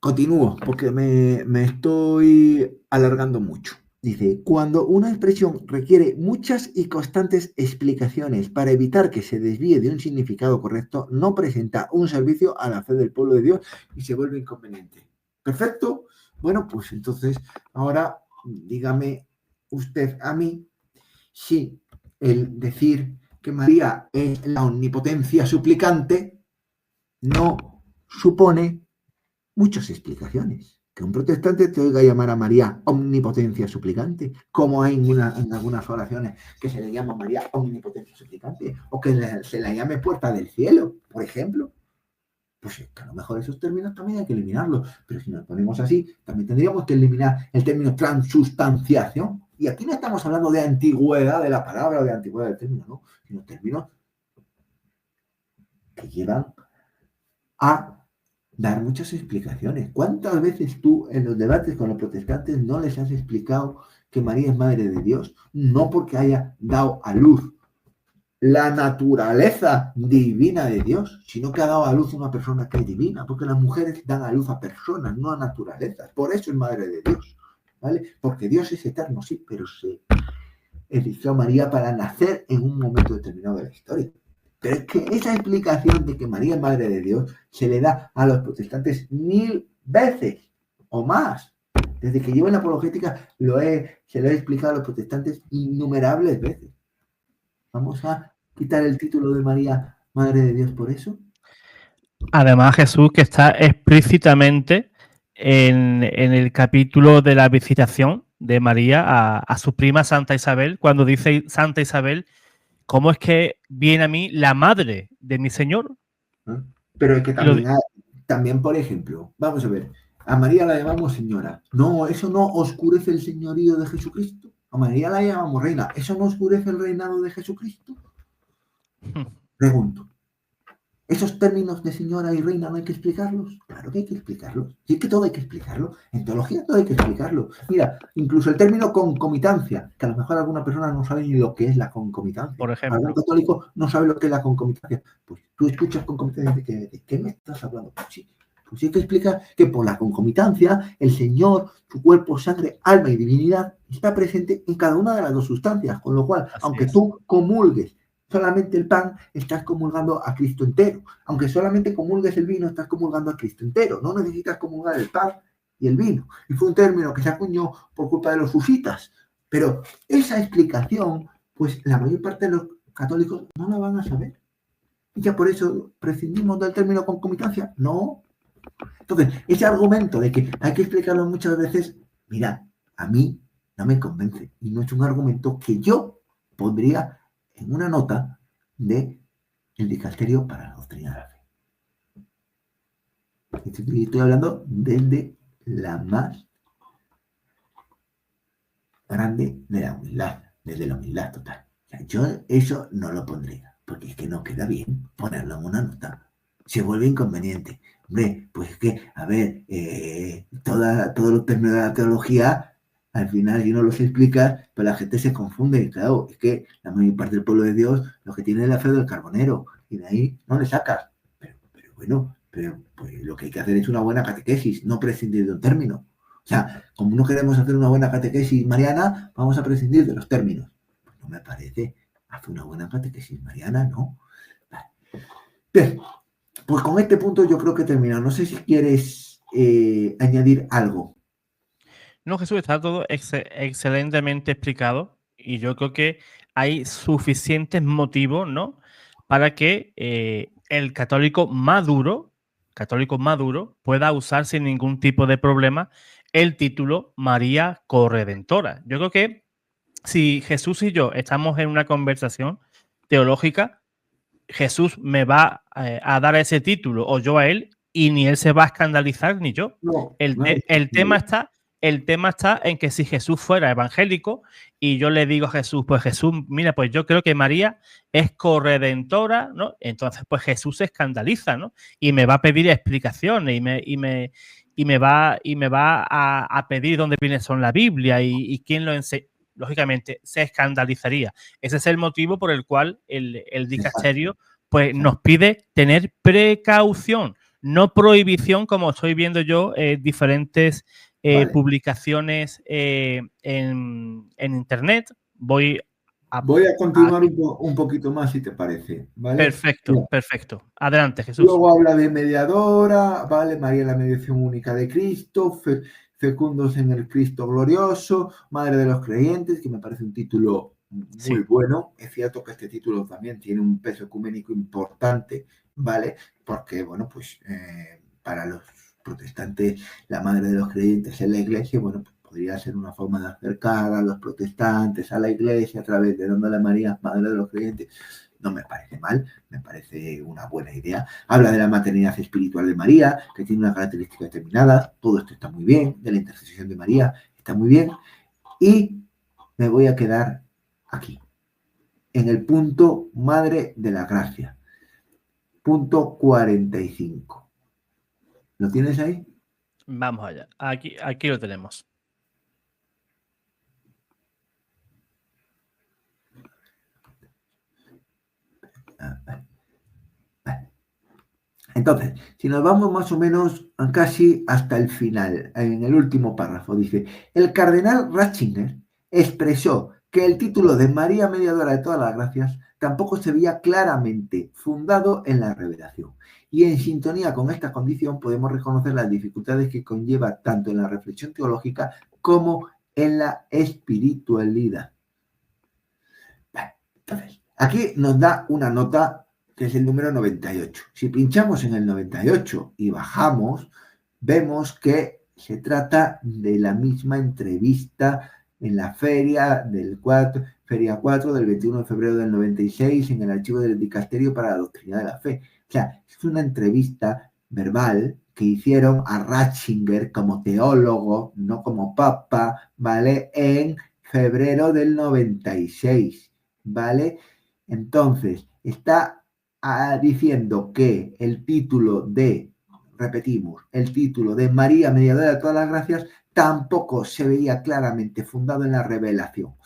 continúo porque me estoy alargando mucho. Dice, cuando una expresión requiere muchas y constantes explicaciones para evitar que se desvíe de un significado correcto, no presenta un servicio a la fe del pueblo de Dios y se vuelve inconveniente. ¿Perfecto? Bueno, pues entonces, ahora dígame usted a mí si el decir que María es la omnipotencia suplicante no supone muchas explicaciones. que un protestante te oiga llamar a María omnipotencia suplicante, como hay en algunas oraciones que se le llama María omnipotencia suplicante, o que se la llame puerta del cielo, por ejemplo. Pues es que a lo mejor esos términos también hay que eliminarlos, pero si nos ponemos así, también tendríamos que eliminar el término transustanciación. Y aquí no estamos hablando de antigüedad de la palabra o de antigüedad del término, ¿no? Sino términos que llevan a dar muchas explicaciones. ¿Cuántas veces tú en los debates con los protestantes no les has explicado que María es madre de Dios? No porque haya dado a luz la naturaleza divina de Dios, sino que ha dado a luz una persona que es divina, porque las mujeres dan a luz a personas, no a naturalezas. Por eso es madre de Dios, ¿vale? Porque Dios es eterno, sí, pero se eligió a María para nacer en un momento determinado de la historia. Pero es que esa explicación de que María es madre de Dios se le da a los protestantes 1000 veces o más. Desde que llevo en la apologética se lo he explicado a los protestantes innumerables veces. ¿Vamos a quitar el título de María, Madre de Dios, por eso? Además, Jesús, que está explícitamente en el capítulo de la visitación de María a su prima Santa Isabel, cuando dice Santa Isabel, ¿cómo es que viene a mí la madre de mi Señor? ¿No? Pero es que Y lo, también, por ejemplo, vamos a ver, a María la llamamos señora. No, eso no oscurece el señorío de Jesucristo. A María la llamamos reina. ¿Eso no oscurece el reinado de Jesucristo? Pregunto. ¿Esos términos de señora y reina no hay que explicarlos? Claro que hay que explicarlos. Sí, es que todo hay que explicarlo. En teología todo hay que explicarlo. Mira, incluso el término concomitancia, que a lo mejor alguna persona no sabe ni lo que es la concomitancia. por Algún ejemplo. católico no sabe lo que es la concomitancia. Pues tú escuchas concomitancia y ¿de qué me estás hablando? Pues sí hay que explicar que por la concomitancia el Señor, su cuerpo, sangre, alma y divinidad está presente en cada una de las dos sustancias. Con lo cual, Así aunque es. tú comulgues solamente el pan, estás comulgando a Cristo entero. Aunque solamente comulgues el vino, estás comulgando a Cristo entero. No necesitas comulgar el pan y el vino. Y fue un término que se acuñó por culpa de los husitas. Pero esa explicación, pues la mayor parte de los católicos no la van a saber. Y ya por eso prescindimos del término concomitancia. No. Entonces, ese argumento de que hay que explicarlo muchas veces, mira, a mí no me convence. Y no es un argumento que yo pondría en una nota de el dicasterio para la doctrina de la fe. Estoy hablando desde la más grande de la humildad, desde la humildad total. O sea, yo eso no lo pondría, porque es que no queda bien ponerlo en una nota. Se vuelve inconveniente. Hombre, pues es que, a ver, todos los términos de la teología, al final, si no los explicas, pues la gente se confunde. Y claro, es que la mayor parte del pueblo de Dios lo que tiene es la fe del carbonero, y de ahí no le sacas. Pero bueno, pues lo que hay que hacer es una buena catequesis, no prescindir de un término. O sea, como no queremos hacer una buena catequesis mariana, vamos a prescindir de los términos. Pues no me parece. Hace una buena catequesis mariana, ¿no? Vale. Bien, pues con este punto yo creo que termina. No sé si quieres añadir algo. No, Jesús, está todo excelentemente explicado y yo creo que hay suficientes motivos, ¿no? Para que el católico maduro, pueda usar sin ningún tipo de problema el título María Corredentora. Yo creo que si Jesús y yo estamos en una conversación teológica, Jesús me va a dar ese título o yo a él y ni él se va a escandalizar ni yo. No, El, no te- hay el tema está, el tema está en que si Jesús fuera evangélico y yo le digo a Jesús, pues Jesús, mira, pues yo creo que María es corredentora, ¿no? Entonces, pues Jesús se escandaliza, ¿no? Y me va a pedir explicaciones y me va a pedir dónde viene eso en la Biblia y quién lo enseña. Lógicamente, se escandalizaría. Ese es el motivo por el cual el dicasterio pues, nos pide tener precaución, no prohibición, como estoy viendo yo diferentes Vale. publicaciones en internet. Voy Voy a continuar un poquito más, si te parece, ¿vale? Perfecto, perfecto. Adelante, Jesús. Luego habla de mediadora, ¿vale? María, la mediación única de Cristo, fecundos en el Cristo glorioso, madre de los creyentes, que me parece un título muy bueno. Es cierto que este título también tiene un peso ecuménico importante, ¿vale? Porque, bueno, pues para los protestantes, la madre de los creyentes en la iglesia, bueno, pues podría ser una forma de acercar a los protestantes a la iglesia a través de dándole a María, madre de los creyentes. No me parece mal, me parece una buena idea. Habla de la maternidad espiritual de María, que tiene unas características determinadas. Todo esto está muy bien, de la intercesión de María, está muy bien. Y me voy a quedar aquí, en el punto madre de la gracia. Punto 45. ¿Lo tienes ahí? Vamos allá. Aquí lo tenemos. Entonces, si nos vamos más o menos casi hasta el final, en el último párrafo, dice, el cardenal Ratzinger expresó que el título de María Mediadora de todas las gracias tampoco se veía claramente fundado en la revelación. Y en sintonía con esta condición podemos reconocer las dificultades que conlleva tanto en la reflexión teológica como en la espiritualidad. Entonces, aquí nos da una nota que es el número 98. Si pinchamos en el 98 y bajamos, vemos que se trata de la misma entrevista en la feria feria 4 del 21 de febrero del 96 en el archivo del Dicasterio para la Doctrina de la Fe. O sea, es una entrevista verbal que hicieron a Ratzinger como teólogo, no como papa, ¿vale? En febrero del 96, ¿vale? Entonces, está diciendo que el título de, repetimos, el título de María Mediadora de todas las gracias tampoco se veía claramente fundado en la revelación.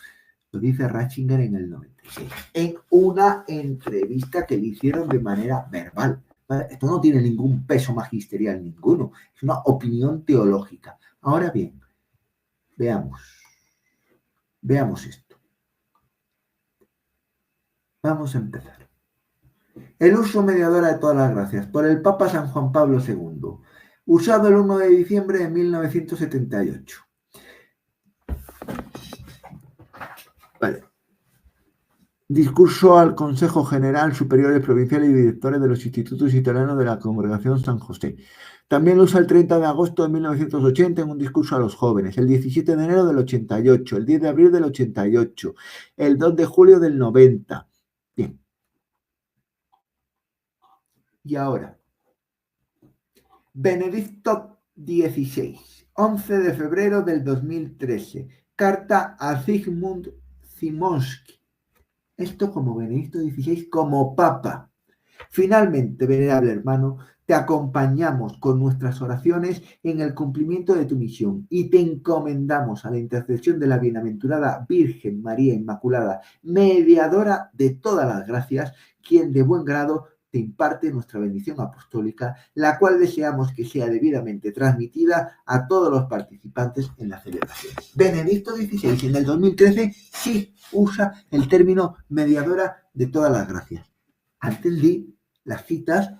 Lo dice Ratzinger en el 96, en una entrevista que le hicieron de manera verbal. Esto no tiene ningún peso magisterial ninguno, es una opinión teológica. Ahora bien, veamos esto. Vamos a empezar. El uso mediadora de todas las gracias por el Papa San Juan Pablo II, usado el 1 de diciembre de 1978. Vale. Discurso al Consejo General, Superiores Provinciales y Directores de los Institutos Italianos de la Congregación San José. También lo usa el 30 de agosto de 1980 en un discurso a los jóvenes, el 17 de enero del 88, el 10 de abril del 88, el 2 de julio del 90. Bien. Y ahora, Benedicto XVI, 11 de febrero del 2013, carta a Zygmunt Simonski. Esto como Benedicto XVI, como Papa. Finalmente, venerable hermano, te acompañamos con nuestras oraciones en el cumplimiento de tu misión y te encomendamos a la intercesión de la bienaventurada Virgen María Inmaculada, mediadora de todas las gracias, quien de buen grado te imparte nuestra bendición apostólica, la cual deseamos que sea debidamente transmitida a todos los participantes en la celebración. Benedicto XVI en el 2013 sí usa el término mediadora de todas las gracias. Antes di las citas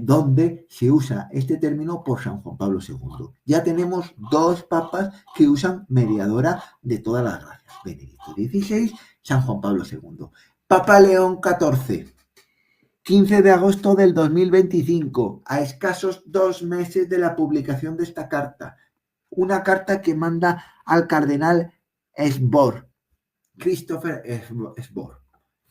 donde se usa este término por San Juan Pablo II. Ya tenemos dos papas que usan mediadora de todas las gracias. Benedicto XVI, San Juan Pablo II. Papa León XIV. 15 de agosto del 2025, a escasos 2 meses de la publicación de esta carta. Una carta que manda al cardenal Sbor, Christopher Sbor.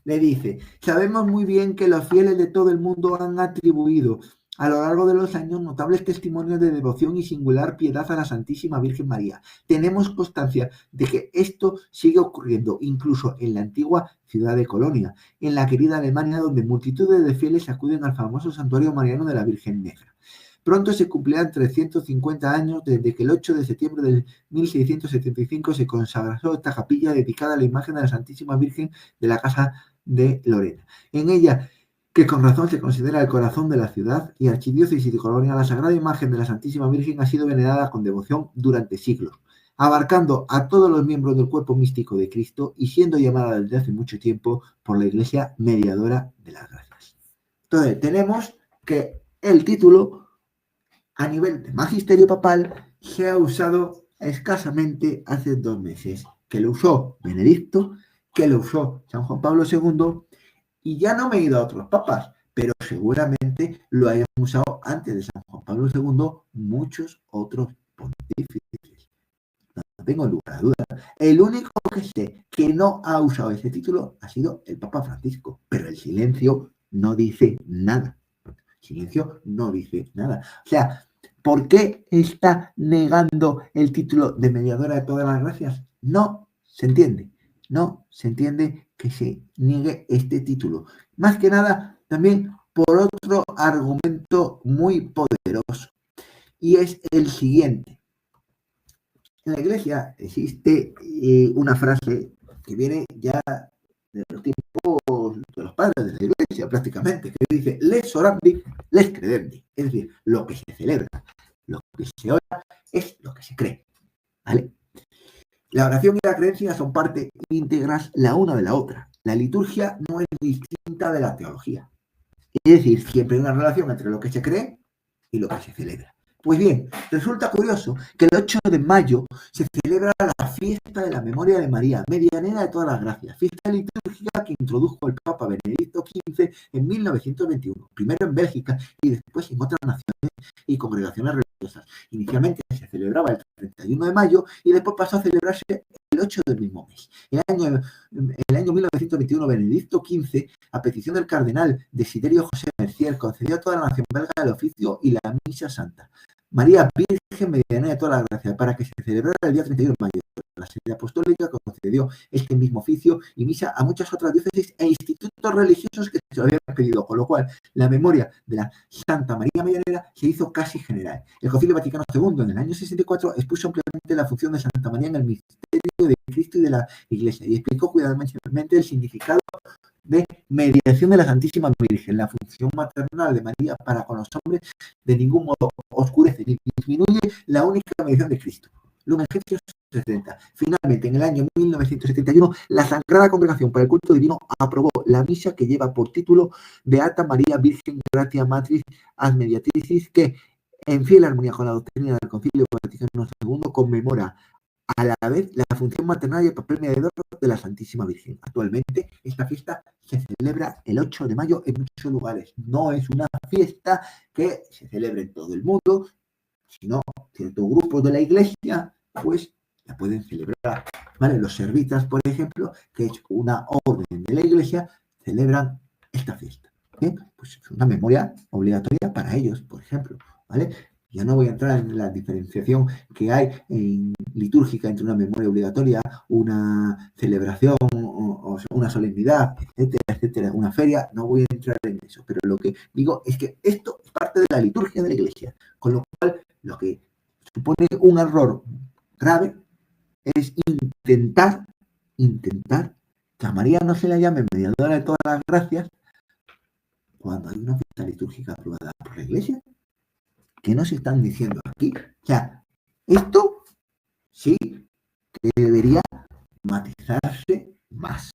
Le dice, sabemos muy bien que los fieles de todo el mundo han atribuido a lo largo de los años notables testimonios de devoción y singular piedad a la Santísima Virgen María. Tenemos constancia de que esto sigue ocurriendo incluso en la antigua ciudad de Colonia, en la querida Alemania, donde multitudes de fieles acuden al famoso santuario mariano de la Virgen Negra. Pronto se cumplirán 350 años desde que el 8 de septiembre de 1675 se consagró esta capilla dedicada a la imagen de la Santísima Virgen de la Casa de Lorena. En ella, que con razón se considera el corazón de la ciudad y archidiócesis de Colonia, la sagrada imagen de la Santísima Virgen ha sido venerada con devoción durante siglos, abarcando a todos los miembros del cuerpo místico de Cristo y siendo llamada desde hace mucho tiempo por la Iglesia mediadora de las gracias. Entonces, tenemos que el título a nivel de magisterio papal se ha usado escasamente hace 2 meses, que lo usó Benedicto, que lo usó San Juan Pablo II, y ya no me he ido a otros papas, pero seguramente lo hayan usado antes de San Juan Pablo II muchos otros pontífices. No tengo lugar a duda. El único que sé que no ha usado ese título ha sido el Papa Francisco, pero el silencio no dice nada. El silencio no dice nada. O sea, ¿por qué está negando el título de mediadora de todas las gracias? No se entiende. No se entiende que se niegue este título. Más que nada, también por otro argumento muy poderoso. Y es el siguiente. En la Iglesia existe una frase que viene ya de los tiempos de los padres de la Iglesia prácticamente, que dice les orandi, les credendi. Es decir, lo que se celebra, lo que se ora es lo que se cree. ¿Vale? La oración y la creencia son parte íntegras la una de la otra. La liturgia no es distinta de la teología. Es decir, siempre hay una relación entre lo que se cree y lo que se celebra. Pues bien, resulta curioso que el 8 de mayo se celebra la fiesta de la memoria de María, medianera de todas las gracias, fiesta litúrgica que introdujo el Papa Benedicto XV en 1921, primero en Bélgica y después en otras naciones y congregaciones religiosas. Inicialmente se celebraba el 31 de mayo y después pasó a celebrarse el 8 del mismo mes. El año 1921, Benedicto XV, a petición del cardenal Desiderio José Mercier, concedió a toda la nación belga el oficio y la misa santa. María Virgen medianera de todas las gracias, para que se celebrara el día 31 de mayo. La sede apostólica concedió este mismo oficio y misa a muchas otras diócesis e institutos religiosos que se lo habían pedido, con lo cual la memoria de la Santa María Medianera se hizo casi general. El Concilio Vaticano II, en el año 64, expuso ampliamente la función de Santa María en el misterio de Cristo y de la Iglesia y explicó cuidadosamente el significado de mediación de la Santísima Virgen. La función maternal de María para con los hombres de ningún modo oscurece ni disminuye la única mediación de Cristo. Lumen Gentium 70. Finalmente, en el año 1971, la Sagrada Congregación para el Culto Divino aprobó la misa que lleva por título Beata María Virgen Gratia Matris ad Mediatricis, que, en fiel armonía con la doctrina del Concilio Vaticano II, conmemora a la vez la función maternal y el papel mediador de la Santísima Virgen. Actualmente, esta fiesta se celebra el 8 de mayo en muchos lugares. No es una fiesta que se celebre en todo el mundo, sino ciertos grupos de la Iglesia, pues la pueden celebrar. ¿Vale? Los servitas, por ejemplo, que es una orden de la Iglesia, celebran esta fiesta. ¿Eh? Pues es una memoria obligatoria para ellos, por ejemplo. ¿Vale? Ya no voy a entrar en la diferenciación que hay en litúrgica entre una memoria obligatoria, una celebración, o una solemnidad, etcétera, etcétera, una feria. No voy a entrar en eso, pero lo que digo es que esto es parte de la liturgia de la Iglesia, con lo cual lo que supone un error grave es intentar que a María no se la llame mediadora de todas las gracias cuando hay una fiesta litúrgica aprobada por la Iglesia. ¿Qué nos están diciendo aquí? O sea, esto sí que debería matizarse más,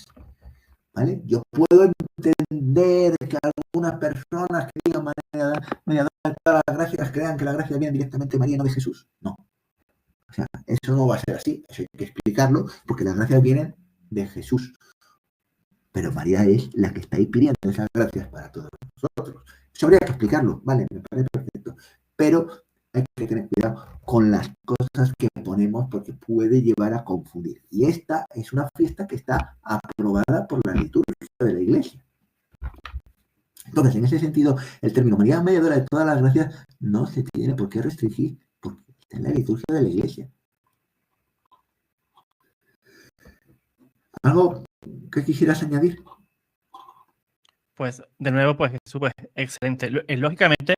¿vale? Yo puedo entender que algunas personas que digan mediadora de todas las gracias crean que la gracia viene directamente de María y no de Jesús. No. O sea, eso no va a ser así. Eso hay que explicarlo porque las gracias vienen de Jesús. Pero María es la que está ahí pidiendo esas gracias para todos nosotros. Eso habría que explicarlo, ¿vale? Me parece perfecto. Pero hay que tener cuidado con las cosas que ponemos porque puede llevar a confundir. Y esta es una fiesta que está aprobada por la liturgia de la Iglesia. Entonces, en ese sentido, el término María mediadora de todas las gracias no se tiene por qué restringir porque está en la liturgia de la Iglesia. ¿Algo que quisieras añadir? Pues, de nuevo, pues, súper excelente. Lógicamente,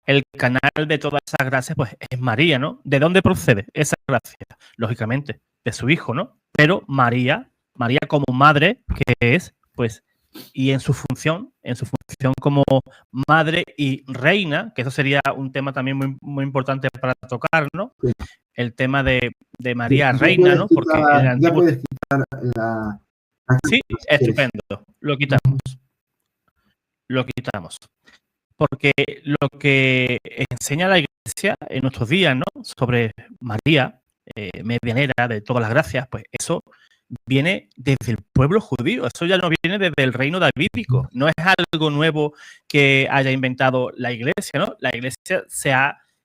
el canal de todas esas gracias, pues, es María, ¿no? ¿De dónde procede esa gracia? Lógicamente, de su hijo, ¿no? Pero María como madre, que es, pues, y en su función como madre y reina, que eso sería un tema también muy, muy importante para tocar, ¿no? Sí. El tema de María reina, ¿no? Porque en el antiguo... Ya puedes quitar la... Sí, estupendo. Lo quitamos. Porque lo que enseña la Iglesia en nuestros días, ¿no? Sobre María, medianera de todas las gracias, pues eso viene desde el pueblo judío. Eso ya no viene desde el reino davídico. No es algo nuevo que haya inventado la Iglesia, ¿no? La Iglesia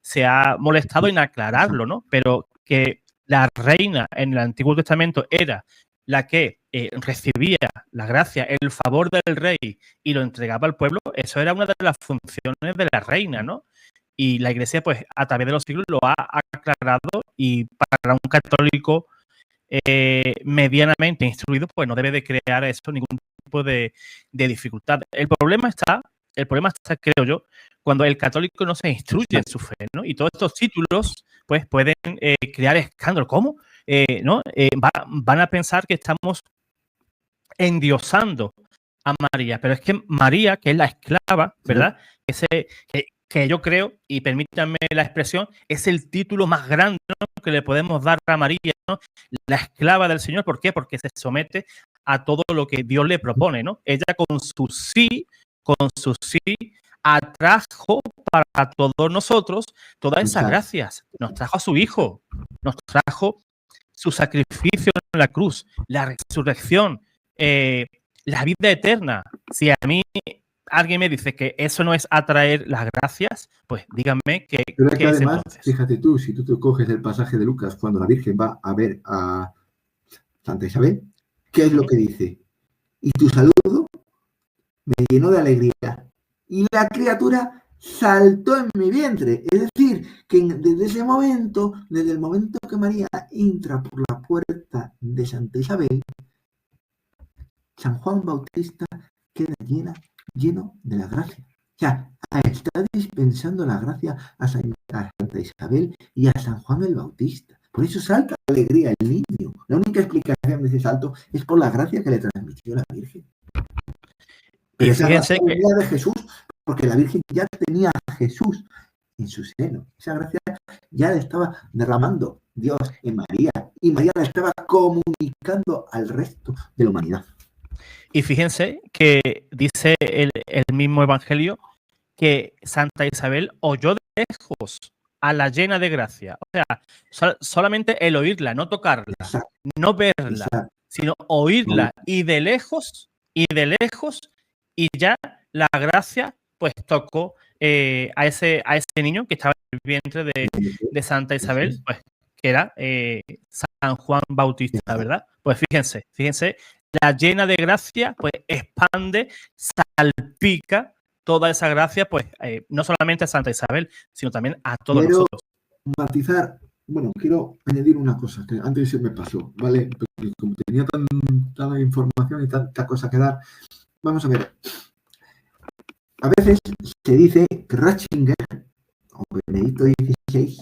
se ha molestado en aclararlo, ¿no? Pero que la reina en el Antiguo Testamento era la que recibía la gracia, el favor del rey y lo entregaba al pueblo, eso era una de las funciones de la reina, ¿no? Y la Iglesia, pues, a través de los siglos lo ha aclarado, y para un católico medianamente instruido, pues no debe de crear eso ningún tipo de dificultad. El problema está, creo yo, cuando el católico no se instruye en su fe, ¿no? Y todos estos títulos, pues, pueden crear escándalo. ¿Cómo? ¿No? Van a pensar que estamos endiosando a María, pero es que María, que es la esclava, ¿verdad? Que yo creo, y permítanme la expresión, es el título más grande, ¿no?, que le podemos dar a María, ¿no? La esclava del Señor. ¿Por qué? Porque se somete a todo lo que Dios le propone, ¿no? Ella con su sí, atrajo para todos nosotros todas esas gracias. Nos trajo a su Hijo, nos trajo su sacrificio en la cruz, la resurrección, la vida eterna. Si a mí alguien me dice que eso no es atraer las gracias, pues díganme que pero es que además, entonces, fíjate tú, si tú te coges el pasaje de Lucas cuando la Virgen va a ver a Santa Isabel, ¿qué es lo que dice? Y tu saludo me llenó de alegría y la criatura saltó en mi vientre. Es decir, que desde ese momento, desde el momento que María entra por la puerta de Santa Isabel, San Juan Bautista queda lleno de la gracia. O sea, está dispensando la gracia a Santa Isabel y a San Juan el Bautista. Por eso salta de alegría el niño. La única explicación de ese salto es por la gracia que le transmitió la Virgen. Pero esa gracia venía de Jesús, porque la Virgen ya tenía a Jesús en su seno. Esa gracia ya le estaba derramando Dios en María, y María la estaba comunicando al resto de la humanidad. Y fíjense que dice el mismo Evangelio que Santa Isabel oyó de lejos a la llena de gracia. O sea, solamente el oírla, no tocarla, no verla, sino oírla, y de lejos, y ya la gracia pues tocó a ese niño que estaba en el vientre de Santa Isabel, pues que era San Juan Bautista, ¿verdad? Pues fíjense, la llena de gracia pues expande, salpica toda esa gracia, pues no solamente a Santa Isabel, sino también a todos nosotros. Matizar, bueno, quiero añadir una cosa que antes se me pasó, ¿vale? Porque como tenía tanta información y tanta cosa que dar, vamos a ver. A veces se dice que Ratzinger o Benedicto XVI,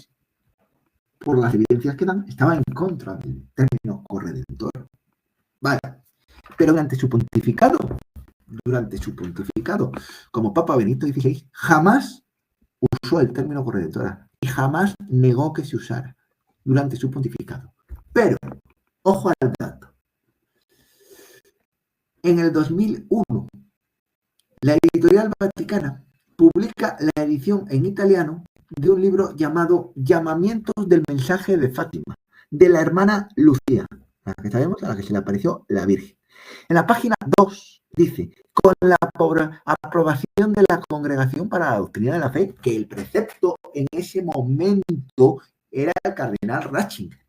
por las evidencias que dan, estaba en contra del término corredentor. Vale, pero durante su pontificado, como Papa Benedicto XVI, jamás usó el término corredentora y jamás negó que se usara durante su pontificado. Pero, ojo al dato. En el 2001, la editorial Vaticana publica la edición en italiano de un libro llamado Llamamientos del mensaje de Fátima, de la hermana Lucía, a la que sabemos, a la que se le apareció la Virgen. En la página 2 dice, con la aprobación de la Congregación para la Doctrina de la Fe, que el precepto en ese momento era el cardenal Ratzinger.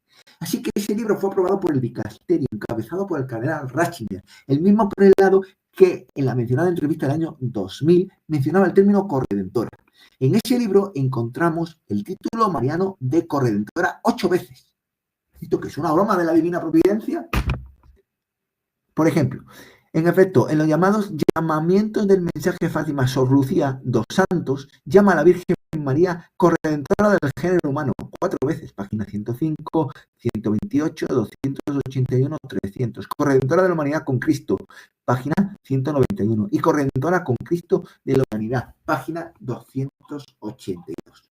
Así que ese libro fue aprobado por el dicasterio, encabezado por el cardenal Ratzinger, el mismo prelado que en la mencionada entrevista del año 2000 mencionaba el término corredentora. En ese libro encontramos el título mariano de corredentora 8 veces. ¿Esto que es una broma de la divina providencia? Por ejemplo, en efecto, en los llamados llamamientos del mensaje de Fátima, Sor Lucía dos Santos llama a la Virgen María corredentora del género humano 4 veces, página 105, 128, 281, 300. Corredentora de la humanidad con Cristo, página 191. Y corredentora con Cristo de la humanidad, página 282.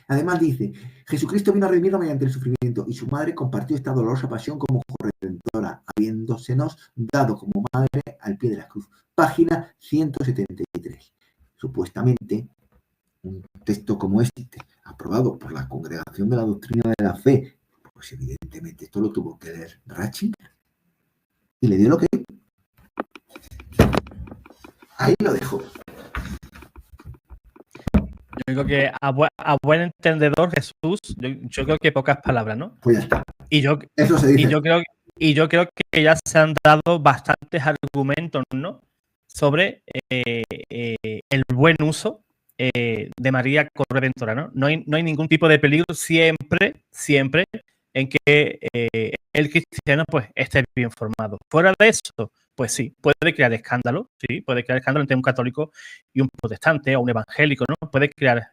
Además dice, Jesucristo vino a redimirnos mediante el sufrimiento y su madre compartió esta dolorosa pasión como corredentora, habiéndosenos dado como madre al pie de la cruz. Página 173. Supuestamente, un texto como este, aprobado por la Congregación de la Doctrina de la Fe, Pues evidentemente esto lo tuvo que leer Ratzinger y le dio lo que... Ahí lo dejo. Yo creo que a buen entendedor, Jesús, yo creo que pocas palabras, ¿no? Pues ya está. Y yo, Eso se dice. y yo creo que ya se han dado bastantes argumentos, ¿no? Sobre el buen uso de María Corredentora, ¿no? No hay ningún tipo de peligro siempre en que el cristiano pues esté bien formado. Fuera de eso, pues sí, puede crear escándalo, sí, puede crear escándalo entre un católico y un protestante o un evangélico, ¿no? Puede crear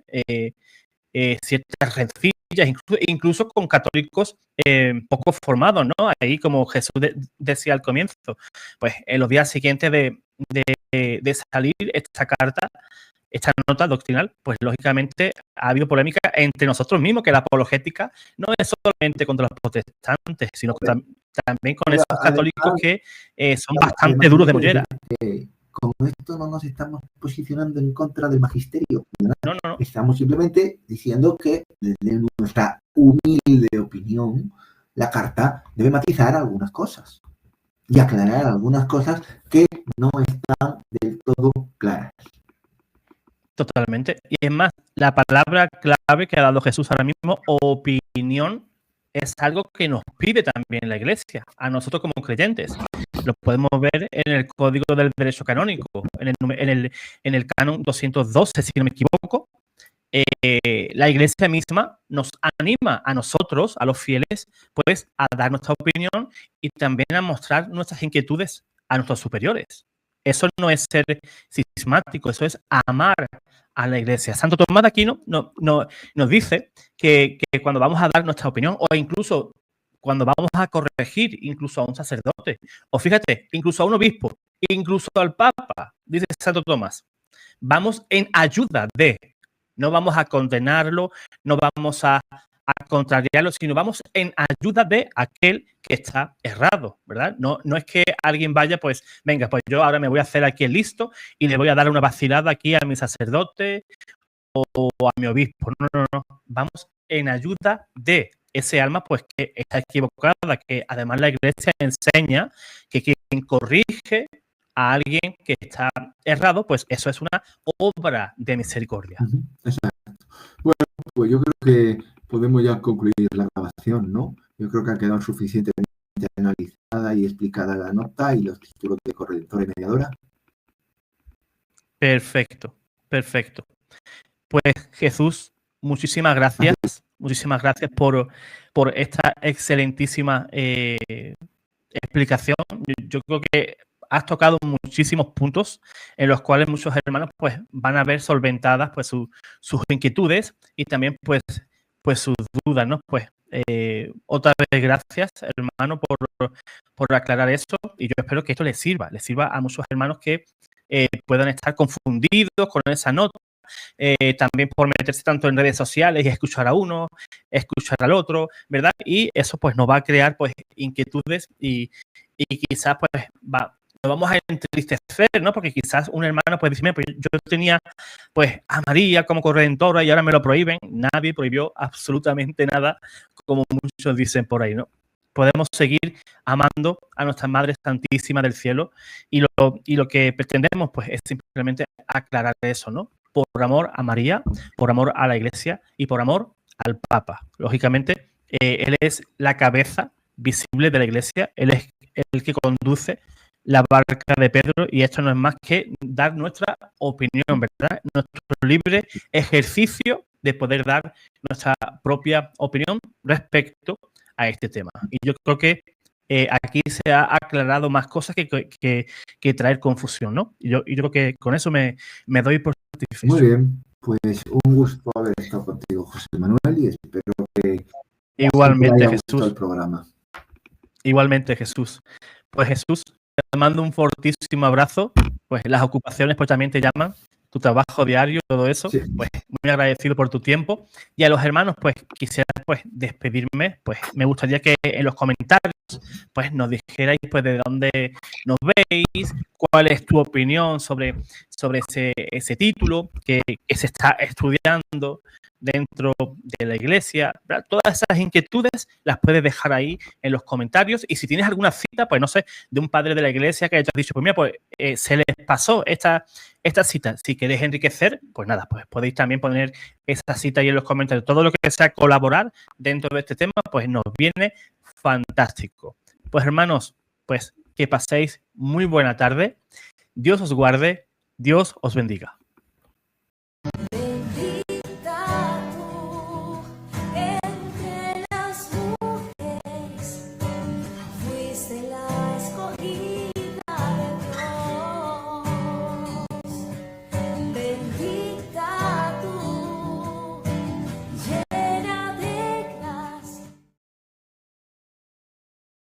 ciertas rencillas, incluso con católicos poco formados, ¿no? Ahí, como Jesús decía al comienzo, pues en los días siguientes de salir esta carta, esta nota doctrinal, pues lógicamente ha habido polémica entre nosotros mismos, que la apologética no es solamente contra los protestantes, sino también con esos católicos que son bastante duros de mollera. Con esto no nos estamos posicionando en contra del magisterio. No. Estamos simplemente diciendo que desde nuestra humilde opinión, la carta debe matizar algunas cosas y aclarar algunas cosas que no están del todo claras. Totalmente. Y es más, la palabra clave que ha dado Jesús ahora mismo, opinión, es algo que nos pide también la Iglesia, a nosotros como creyentes. Lo podemos ver en el Código del Derecho Canónico, en el canon 212, si no me equivoco. La Iglesia misma nos anima a nosotros, a los fieles, pues a dar nuestra opinión y también a mostrar nuestras inquietudes a nuestros superiores. Eso no es ser cismático, eso es amar a la Iglesia. Santo Tomás de Aquino nos dice que cuando vamos a dar nuestra opinión, o incluso cuando vamos a corregir incluso a un sacerdote, o fíjate, incluso a un obispo, incluso al Papa, dice Santo Tomás, vamos en ayuda de, no vamos a condenarlo, no vamos a contrariarlo, sino vamos en ayuda de aquel que está errado, ¿verdad? No es que alguien vaya, pues, venga, pues yo ahora me voy a hacer aquí el listo y le voy a dar una vacilada aquí a mi sacerdote o a mi obispo. No. Vamos en ayuda de ese alma, pues, que está equivocada, que además la Iglesia enseña que quien corrige a alguien que está errado, pues eso es una obra de misericordia. Exacto. Bueno, pues yo creo que podemos ya concluir la grabación, ¿no? Yo creo que ha quedado suficientemente analizada y explicada la nota y los títulos de corredentora y mediadora. Perfecto. Pues Jesús, muchísimas gracias. Muchísimas gracias por esta excelentísima explicación. Yo creo que has tocado muchísimos puntos en los cuales muchos hermanos pues van a ver solventadas pues sus inquietudes y también pues sus dudas, ¿no? Pues otra vez gracias, hermano, por aclarar eso, y yo espero que esto les sirva a muchos hermanos que puedan estar confundidos con esa nota, también por meterse tanto en redes sociales y escuchar a uno, escuchar al otro, ¿verdad? Y eso pues nos va a crear pues inquietudes y quizás pues nos vamos a entristecer, ¿no? Porque quizás un hermano puede decir, pues yo tenía pues a María como corredentora y ahora me lo prohíben. Nadie prohibió absolutamente nada, como muchos dicen por ahí, ¿no? Podemos seguir amando a nuestra Madre Santísima del Cielo y lo que pretendemos pues es simplemente aclarar eso, ¿no? Por amor a María, por amor a la Iglesia y por amor al Papa. Lógicamente, él es la cabeza visible de la Iglesia, él es el que conduce la barca de Pedro y esto no es más que dar nuestra opinión, ¿verdad? Nuestro libre ejercicio de poder dar nuestra propia opinión respecto a este tema. Y yo creo que aquí se ha aclarado más cosas que traer confusión, ¿no? Y yo creo que con eso me doy por satisfecho. Muy bien, pues un gusto haber estado contigo, José Manuel, y espero que igualmente, Jesús. El programa. Igualmente, Jesús. Pues Jesús, te mando un fortísimo abrazo. Pues las ocupaciones pues también te llaman, tu trabajo diario, todo eso. Sí. Pues muy agradecido por tu tiempo. Y a los hermanos, pues quisiera pues despedirme. Pues me gustaría que en los comentarios pues nos dijerais pues de dónde nos veis, cuál es tu opinión sobre ese título que se está estudiando pasando dentro de la iglesia, ¿verdad? Todas esas inquietudes las puedes dejar ahí en los comentarios. Y si tienes alguna cita, pues no sé, de un padre de la iglesia que haya dicho, pues mira, pues se les pasó esta cita. Si queréis enriquecer, pues nada, pues podéis también poner esa cita ahí en los comentarios. Todo lo que sea colaborar dentro de este tema, pues nos viene fantástico. Pues hermanos, pues que paséis muy buena tarde. Dios os guarde, Dios os bendiga.